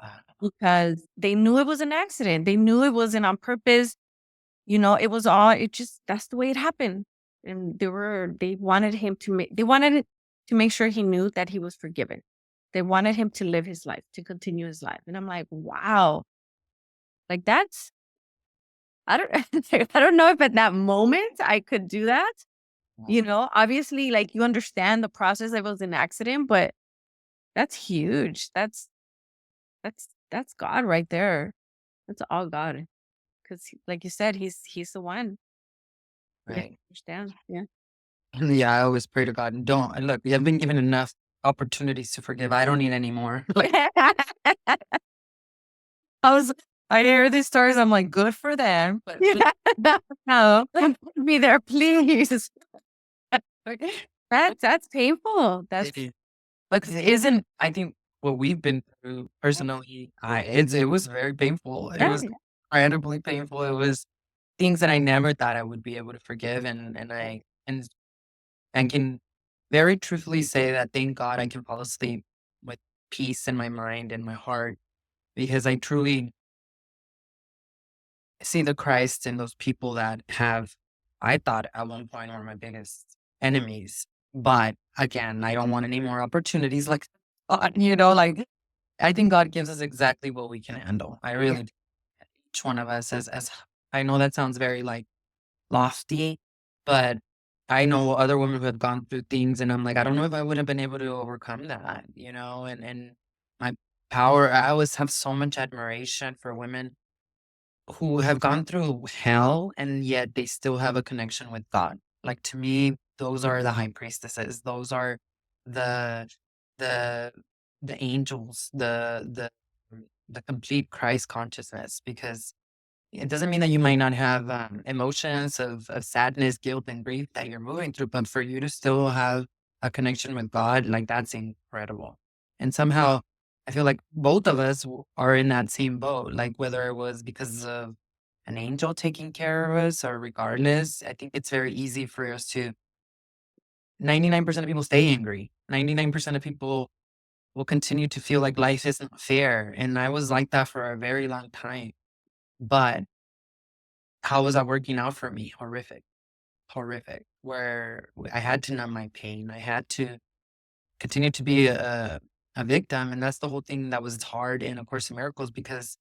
wow. because they knew it was an accident. They knew it wasn't on purpose. That's the way it happened. And they wanted him to make sure he knew that he was forgiven. They wanted him to live his life, to continue his life. And I'm like, wow, like I don't, I don't know if at that moment I could do that. Obviously, like, you understand the process. It was an accident, but that's huge. That's God right there. That's all God. Because like you said, he's the one. Yeah, Right. understand. Yeah. Yeah, I always pray to God and don't. And look, we have been given enough opportunities to forgive. I don't need any more. Like, I was, I hear these stories. I'm like, good for them, but Yeah. no, Be there, please. That's painful. That's it is. Like, it isn't. I think what we've been through personally, it was very painful. It yeah. was incredibly painful. It was things that I never thought I would be able to forgive, and can very truthfully say that thank God I can fall asleep with peace in my mind and my heart, because I truly see the Christ in those people that I thought at one point were my biggest enemies. But again, I don't want any more opportunities like, like, I think God gives us exactly what we can handle. I really do. each one of us as I know that sounds very like lofty, but I know other women who have gone through things and I'm like, I don't know if I would have been able to overcome that, and my power, I always have so much admiration for women who have gone through hell and yet they still have a connection with God. Like to me, those are the high priestesses. Those are the the the angels, the complete Christ consciousness. Because it doesn't mean that you might not have emotions of sadness, guilt, and grief that you're moving through, but for you to still have a connection with God, like that's incredible. And somehow I feel like both of us are in that same boat, like whether it was because of an angel taking care of us or regardless, I think it's very easy for us to 99% of people stay angry. 99% of people will continue to feel like life isn't fair. And I was like that for a very long time. But how was that working out for me? Horrific, horrific. Where I had to numb my pain. I had to continue to be a victim. And that's the whole thing that was hard in A Course in Miracles, because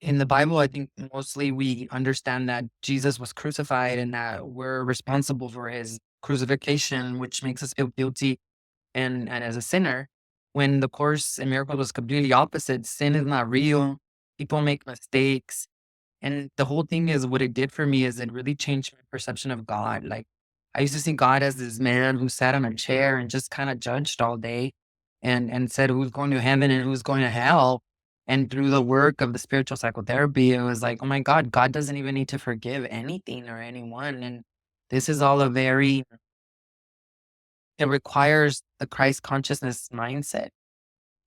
in the Bible, I think mostly we understand that Jesus was crucified and that we're responsible for his crucifixion, which makes us feel guilty and as a sinner. When the Course in Miracles was completely opposite, sin is not real. People make mistakes. And the whole thing is what it did for me is it really changed my perception of God. Like I used to see God as this man who sat on a chair and just kind of judged all day and said who's going to heaven and who's going to hell. And through the work of the spiritual psychotherapy, it was like, oh my God, God doesn't even need to forgive anything or anyone. And this is all it requires the Christ consciousness mindset.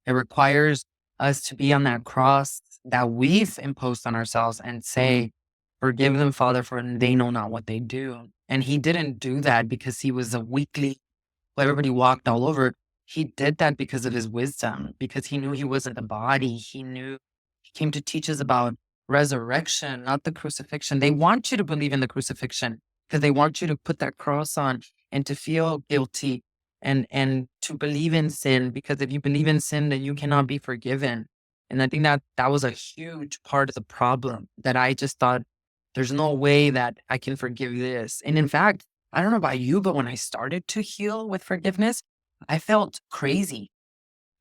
It requires us to be on that cross that we've imposed on ourselves and say, forgive them, Father, for they know not what they do. And he didn't do that because he was a weakly, who everybody walked all over. He did that because of his wisdom, because he knew he wasn't a body. He knew he came to teach us about resurrection, not the crucifixion. They want you to believe in the crucifixion because they want you to put that cross on and to feel guilty and to believe in sin, because if you believe in sin, then you cannot be forgiven. And I think that that was a huge part of the problem, that I just thought there's no way that I can forgive this. And in fact, I don't know about you, but when I started to heal with forgiveness, I felt crazy.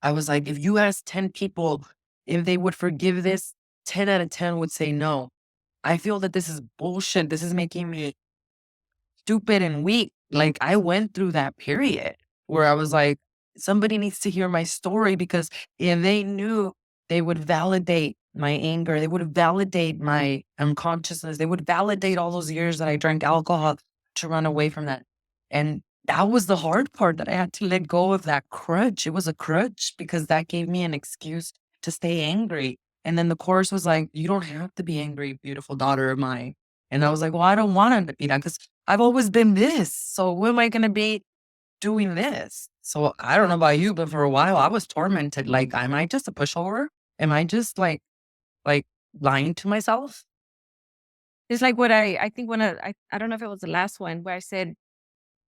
I was like, if you ask 10 people if they would forgive this, 10 out of 10 would say no. I feel that this is bullshit. This is making me stupid and weak. Like I went through that period where I was like, somebody needs to hear my story, because if they knew, they would validate my anger. They would validate my unconsciousness. They would validate all those years that I drank alcohol to run away from that. And that was the hard part, that I had to let go of that crutch. It was a crutch because that gave me an excuse to stay angry. And then the Course was like, you don't have to be angry, beautiful daughter of mine. And I was like, well, I don't want to be that because I've always been this. So when am I going to be doing this? So I don't know about you, but for a while I was tormented. Like, am I just a pushover? Am I just like lying to myself? It's like what I think when I don't know if it was the last one where I said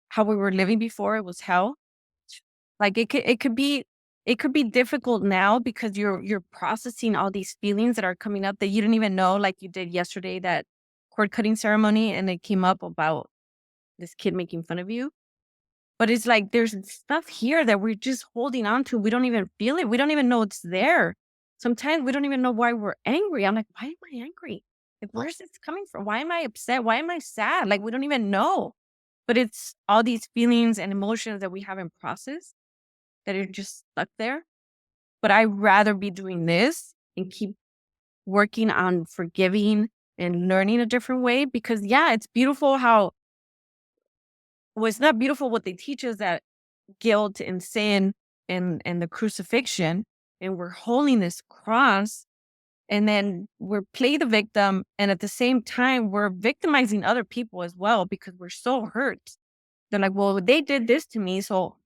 how we were living before it was hell. Like it could be difficult now because you're processing all these feelings that are coming up that you didn't even know, like you did yesterday, that cord cutting ceremony, and it came up about this kid making fun of you. But it's like there's stuff here that we're just holding on to. We don't even feel it. We don't even know it's there. Sometimes we don't even know why we're angry. I'm like, why am I angry? Like, where's this coming from? Why am I upset? Why am I sad? Like, we don't even know. But it's all these feelings and emotions that we haven't processed that are just stuck there. But I'd rather be doing this and keep working on forgiving and learning a different way, because yeah, it's beautiful how, well, it's not beautiful what they teach us, that guilt and sin and the crucifixion, and we're holding this cross, and then we're play the victim, and at the same time we're victimizing other people as well because we're so hurt. They're like, well, they did this to me, so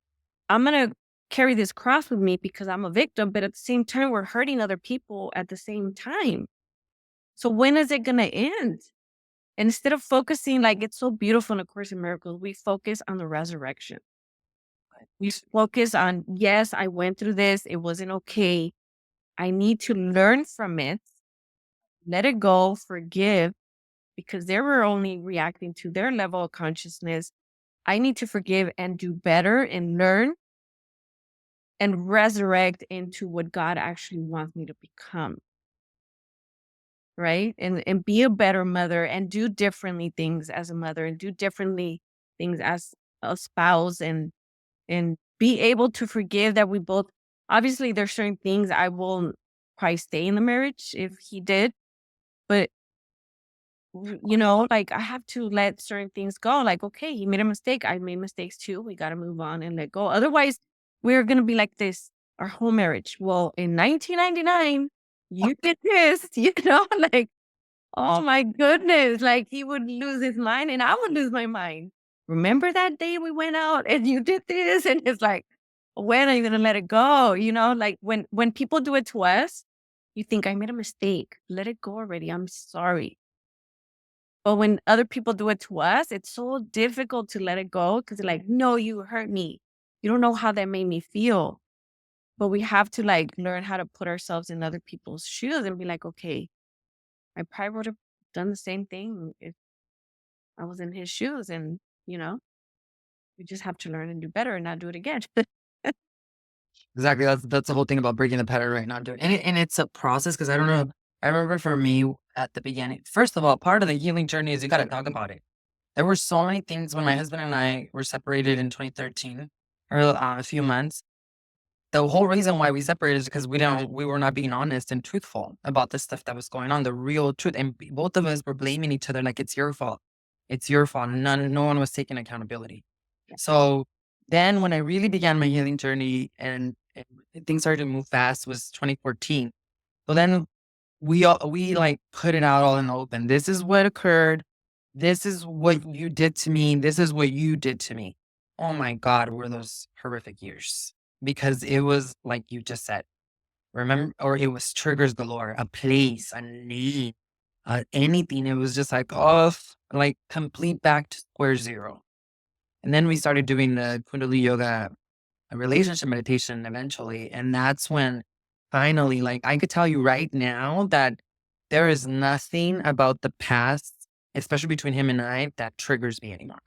I'm gonna carry this cross with me because I'm a victim, but at the same time we're hurting other people at the same time. So when is it gonna end? And instead of focusing, like it's so beautiful in A Course in Miracles, we focus on the resurrection. We focus on, yes, I went through this. It wasn't okay. I need to learn from it let it go, forgive, because they were only reacting to their level of consciousness. I need to forgive and do better and learn and resurrect into what God actually wants me to become. Right. And be a better mother and do differently things as a mother and do differently things as a spouse and be able to forgive that we both obviously there's certain things I will probably stay in the marriage if he did, but like I have to let certain things go. Like, okay, he made a mistake. I made mistakes too. We got to move on and let go. Otherwise, we're going to be like this our whole marriage. Well, in 1999, you did this, like, oh my goodness. Like he would lose his mind and I would lose my mind. Remember that day we went out and you did this? And it's like, when are you going to let it go? Like when people do it to us, you think I made a mistake. Let it go already. I'm sorry. But when other people do it to us, it's so difficult to let it go because they're like, no, you hurt me. You don't know how that made me feel. But we have to like learn how to put ourselves in other people's shoes and be like, okay, I probably would have done the same thing if I was in his shoes. And, we just have to learn and do better and not do it again. Exactly. That's the whole thing about breaking the pattern, right? Not doing and it's a process because I don't know. I remember for me at the beginning, first of all, part of the healing journey is you got to talk about it. There were so many things when my husband and I were separated in 2013, or a few months. The whole reason why we separated is because we were not being honest and truthful about the stuff that was going on, the real truth. And both of us were blaming each other like it's your fault. It's your fault. No one was taking accountability. So then when I really began my healing journey and things started to move fast was 2014. So then we like put it out all in the open. This is what occurred. This is what you did to me. This is what you did to me. Oh my God, were those horrific years? Because it was like you just said, remember, or it was triggers galore, a place, a need, anything. It was just like, oh, like complete back to square zero. And then we started doing the Kundalini yoga, a relationship meditation eventually. And that's when finally, like, I could tell you right now that there is nothing about the past, especially between him and I, that triggers me anymore.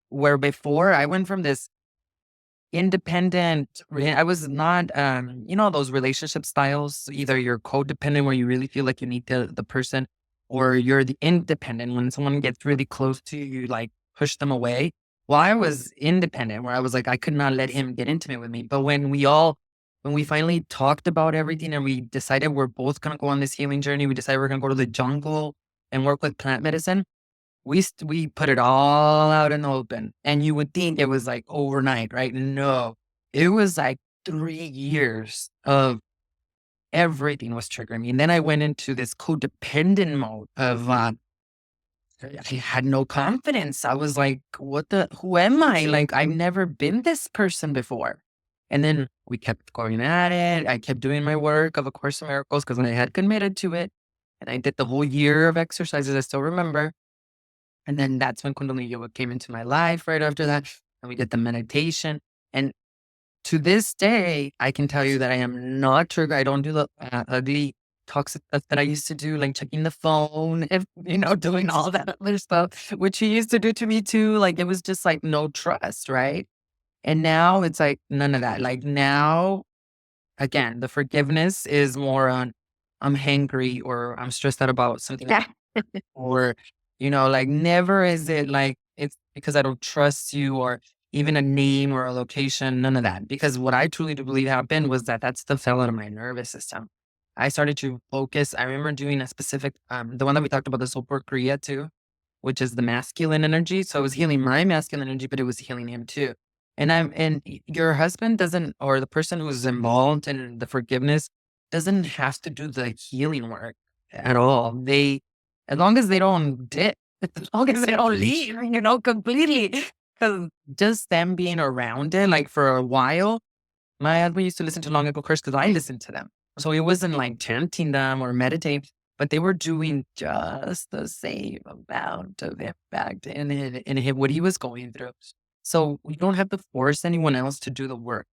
Where before I went from this independent, I was not, those relationship styles, either you're codependent where you really feel like you need the person, or you're the independent when someone gets really close to you, you like push them away. Well, I was independent where I was like, I could not let him get intimate with me. But when we finally talked about everything and we decided we're both going to go on this healing journey, we decided we're going to go to the jungle and work with plant medicine. We put it all out in the open, and you would think it was like overnight, right? No, it was like 3 years of everything was triggering me. And then I went into this codependent mode of, I had no confidence. I was like, who am I? Like, I've never been this person before. And then we kept going at it. I kept doing my work of A Course in Miracles because I had committed to it. And I did the whole year of exercises. I still remember. And then that's when Kundalini Yoga came into my life right after that. And we did the meditation. And to this day, I can tell you that I am not triggered. I don't do the ugly, toxic stuff that I used to do, like checking the phone, doing all that other stuff, which he used to do to me too. Like it was just like no trust, right? And now it's like none of that. Like now, again, the forgiveness is more on I'm hangry or I'm stressed out about something or, like never is it like it's because I don't trust you or even a name or a location, none of that. Because what I truly do believe happened was that stuff fell out of my nervous system. I started to focus. I remember doing a specific, the one that we talked about, the Sopor Kriya too, which is the masculine energy. So it was healing my masculine energy, but it was healing him too. And your husband doesn't, or the person who's involved in the forgiveness doesn't have to do the healing work at all. As long as they don't dip, as long as they don't leave, completely. Because just them being around it, like for a while, my husband used to listen to Long Ago Curse because I listened to them. So it wasn't like chanting them or meditating, but they were doing just the same amount of impact in what he was going through. So you don't have to force anyone else to do the work.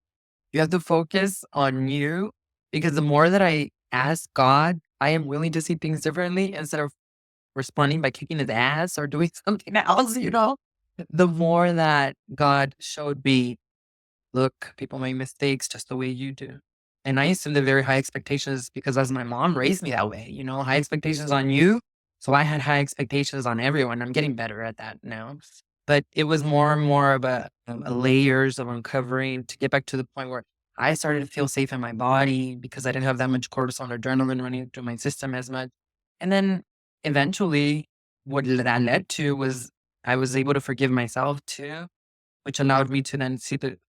You have to focus on you because the more that I ask God, I am willing to see things differently instead of responding by kicking his ass or doing something else, the more that God showed me, look, people make mistakes just the way you do. And I used to live very high expectations because as my mom raised me that way, high expectations on you. So I had high expectations on everyone. I'm getting better at that now. But it was more and more of a layers of uncovering to get back to the point where I started to feel safe in my body because I didn't have that much cortisol and adrenaline running through my system as much. And then eventually what that led to was I was able to forgive myself too, which allowed me to then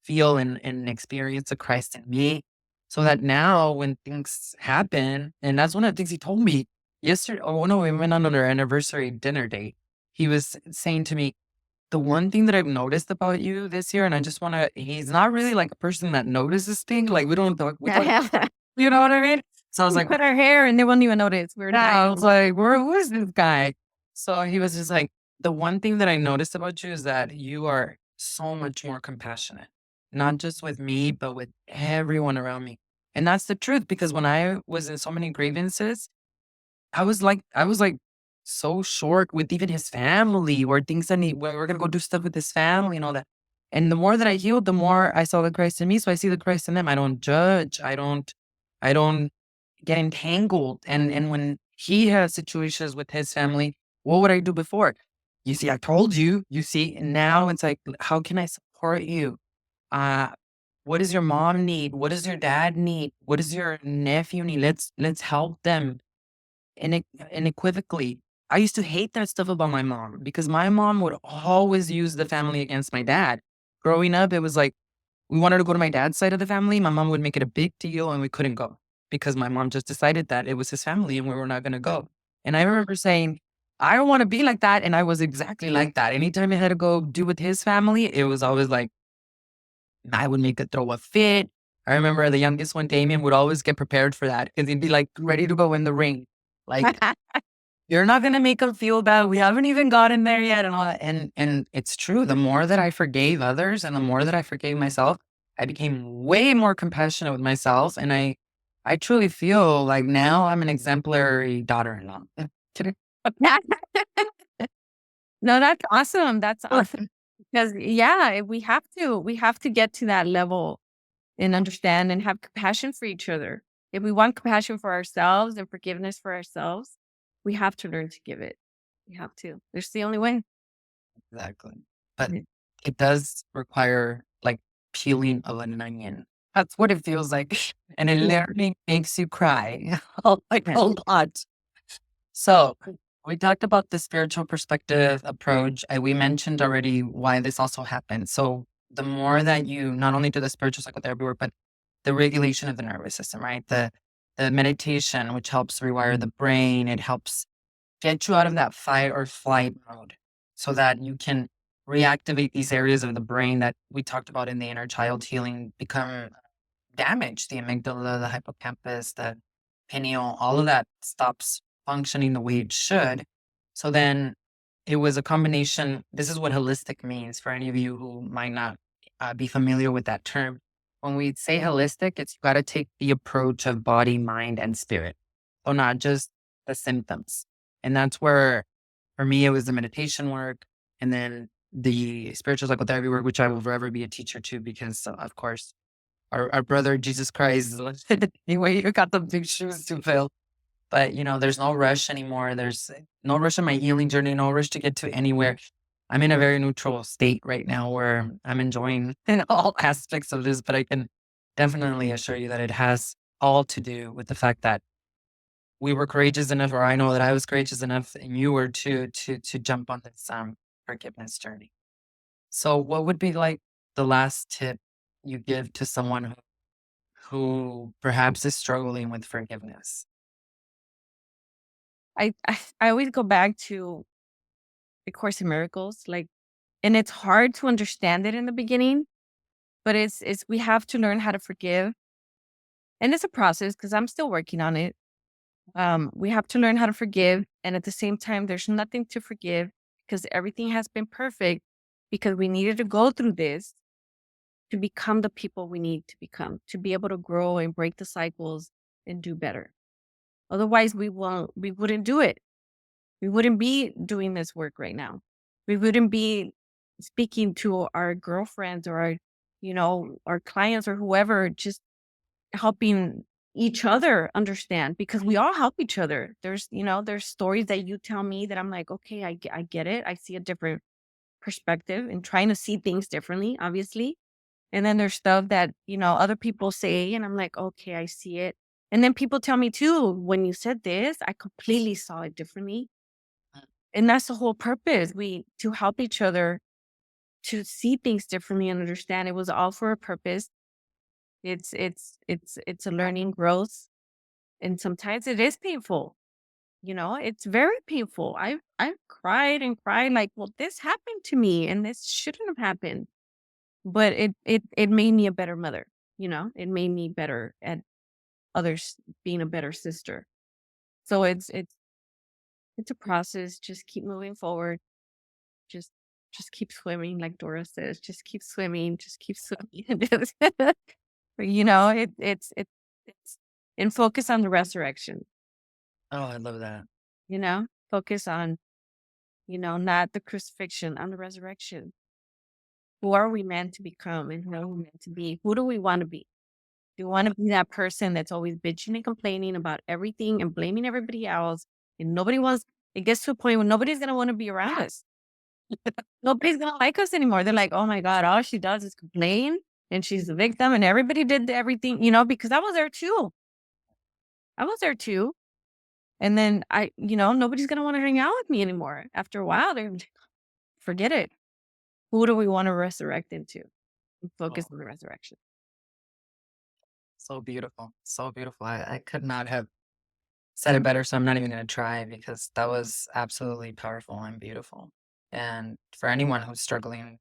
feel and experience the Christ in me. So that now when things happen, and that's one of the things he told me yesterday. Oh no, we went on our anniversary dinner date. He was saying to me, the one thing that I've noticed about you this year, and I just want to, he's not really like a person that notices things. Like we talk, you know what I mean? So I was We like, put our hair and they won't even notice. We're yeah, I dying. was like, who is this guy? So he was just like, the one thing that I noticed about you is that you are so much more compassionate, not just with me, but with everyone around me. And that's the truth, because when I was in so many grievances, I was like so short with even his family or things that when we're gonna go do stuff with his family and all that. And the more that I healed, the more I saw the Christ in me. So I see the Christ in them. I don't judge. I don't get entangled. And when he has situations with his family, what would I do before? You see, I told you, you see, and now it's like, how can I support you? Uh, what does your mom need? What does your dad need? What does your nephew need? Let's help them unequivocally. I used to hate that stuff about my mom because my mom would always use the family against my dad. Growing up, it was like we wanted to go to my dad's side of the family. My mom would make it a big deal and we couldn't go because my mom just decided that it was his family and we were not going to go. And I remember saying, I don't want to be like that. And I was exactly like that. Anytime I had to go do with his family, it was always like I would make it throw a fit. I remember the youngest one, Damien, would always get prepared for that because he'd be like ready to go in the ring. Like, you're not gonna make them feel bad. We haven't even gotten there yet, and all that. And it's true. The more that I forgave others, and the more that I forgave myself, I became way more compassionate with myself, and I truly feel like now I'm an exemplary daughter-in-law. Kidding. No, that's awesome. That's awesome. Because yeah, we have to get to that level and understand and have compassion for each other. If we want compassion for ourselves and forgiveness for ourselves, we have to learn to give it. We have to. It's the only way. Exactly. But Mhm. it does require like peeling of an onion. That's what it feels like, and it literally makes you cry. Like a lot. So we talked about the spiritual perspective approach. And we mentioned already why this also happens. So the more that you not only do the spiritual psychotherapy work, but the regulation of the nervous system, right? The meditation, which helps rewire the brain, it helps get you out of that fight or flight mode so that you can reactivate these areas of the brain that we talked about in the inner child healing become damaged. The amygdala, the hippocampus, the pineal, all of that stops functioning the way it should. So then it was a combination. This is what holistic means for any of you who might not be familiar with that term. When we say holistic, it's you got to take the approach of body, mind, and spirit. So not just the symptoms. And that's where, for me, it was the meditation work and then the spiritual psychotherapy work, which I will forever be a teacher to because, of course, our brother Jesus Christ. Anyway, you got the big shoes to fill. But there's no rush anymore. There's no rush in my healing journey, no rush to get to anywhere. I'm in a very neutral state right now where I'm enjoying all aspects of this, but I can definitely assure you that it has all to do with the fact that we were courageous enough, or I know that I was courageous enough, and you were to jump on this forgiveness journey. So, what would be like the last tip you give to someone who perhaps is struggling with forgiveness? I always go back to the Course in Miracles, like, and it's hard to understand it in the beginning, but it's we have to learn how to forgive, and it's a process because I'm still working on it. We have to learn how to forgive, and at the same time, there's nothing to forgive because everything has been perfect because we needed to go through this to become the people we need to become, to be able to grow and break the cycles and do better. Otherwise, we wouldn't do it. We wouldn't be doing this work right now. We wouldn't be speaking to our girlfriends or our clients or whoever, just helping each other understand, because we all help each other. There's stories that you tell me that I'm like, okay, I get it. I see a different perspective and trying to see things differently, obviously. And then there's stuff that, other people say, and I'm like, okay, I see it. And then people tell me too, when you said this, I completely saw it differently. And that's the whole purpose. To help each other to see things differently and understand it was all for a purpose. It's a learning growth. And sometimes it is painful. It's very painful. I've cried and cried like, well, this happened to me and this shouldn't have happened. But it made me a better mother. It made me better at others, being a better sister. So it's a process. Just keep moving forward. Just just keep swimming, like Dora says. Just keep swimming. Just keep swimming. It's and focus on the resurrection. Oh, I love that. Focus on not the crucifixion, on the resurrection. Who are we meant to become, and who are we meant to be? Who do we want to be? Do you want to be that person that's always bitching and complaining about everything and blaming everybody else? And it gets to a point where nobody's going to want to be around us. Nobody's going to like us anymore. They're like, oh my God, all she does is complain and she's the victim and everybody did everything, because I was there too. I was there too. And then nobody's going to want to hang out with me anymore. After a while, they're forget it. Who do we want to resurrect into? And focus Oh, on the resurrection. so beautiful. So beautiful. I could not have said it better, so I'm not even going to try because that was absolutely powerful and beautiful. And for anyone who's struggling,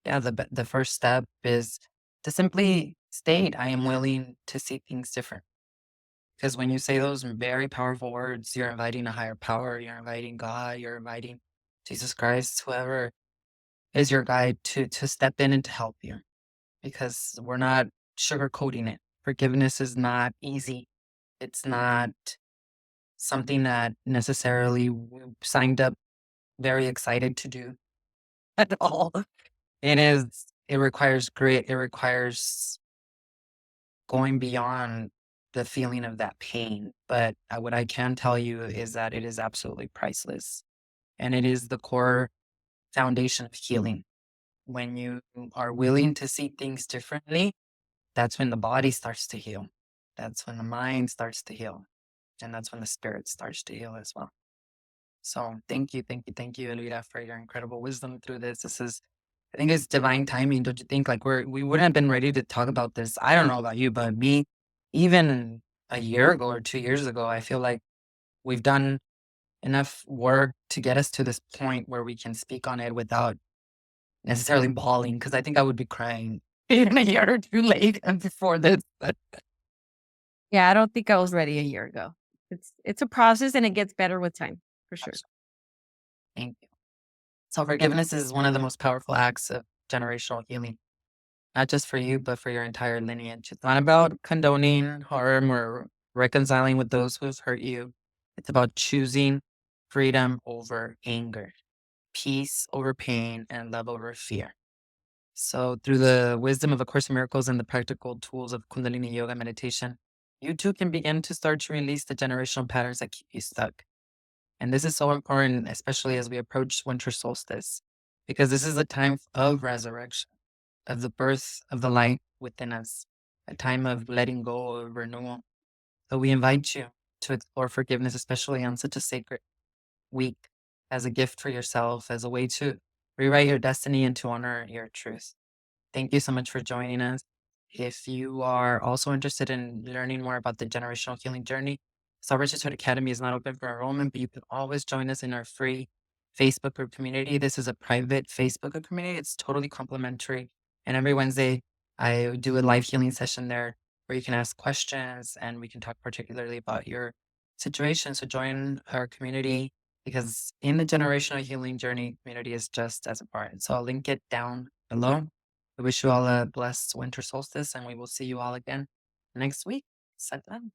yeah, the first step is to simply state, I am willing to see things different. Because when you say those very powerful words, you're inviting a higher power, you're inviting God, you're inviting Jesus Christ, whoever is your guide to step in and to help you. Because we're not sugarcoating it. Forgiveness is not easy. It's not something that necessarily we signed up very excited to do at all. It requires grit. It requires going beyond the feeling of that pain. But what I can tell you is that it is absolutely priceless. And it is the core foundation of healing. When you are willing to see things differently, that's when the body starts to heal. That's when the mind starts to heal. And that's when the spirit starts to heal as well. So thank you, Elvira, for your incredible wisdom through this. I think it's divine timing, don't you think? Like we wouldn't have been ready to talk about this. I don't know about you, but me, even a year ago or 2 years ago, I feel like we've done enough work to get us to this point where we can speak on it without necessarily bawling. Because I think I would be crying even a year or two late and before this. But Yeah, I don't think I was ready a year ago. It's a process and it gets better with time, for sure. thank you. So forgiveness is one of the most powerful acts of generational healing. Not just for you, but for your entire lineage. It's not about condoning harm or reconciling with those who have hurt you. It's about choosing freedom over anger, peace over pain, and love over fear. So, through the wisdom of A Course in Miracles and the practical tools of Kundalini Yoga meditation, you too can begin to start to release the generational patterns that keep you stuck. And this is so important, especially as we approach winter solstice, because this is a time of resurrection, of the birth of the light within us, a time of letting go, of renewal. So we invite you to explore forgiveness, especially on such a sacred week, as a gift for yourself, as a way to rewrite your destiny and to honor your truth. Thank you so much for joining us. If you are also interested in learning more about the generational healing journey, Sovereign Sisterhood Academy is not open for enrollment, but you can always join us in our free Facebook group community. This is a private Facebook group community. It's totally complimentary. And every Wednesday, I do a live healing session there where you can ask questions and we can talk particularly about your situation. So join our community because in the generational healing journey, community is just as important. So I'll link it down below. We wish you all a blessed winter solstice and we will see you all again next week. Satan.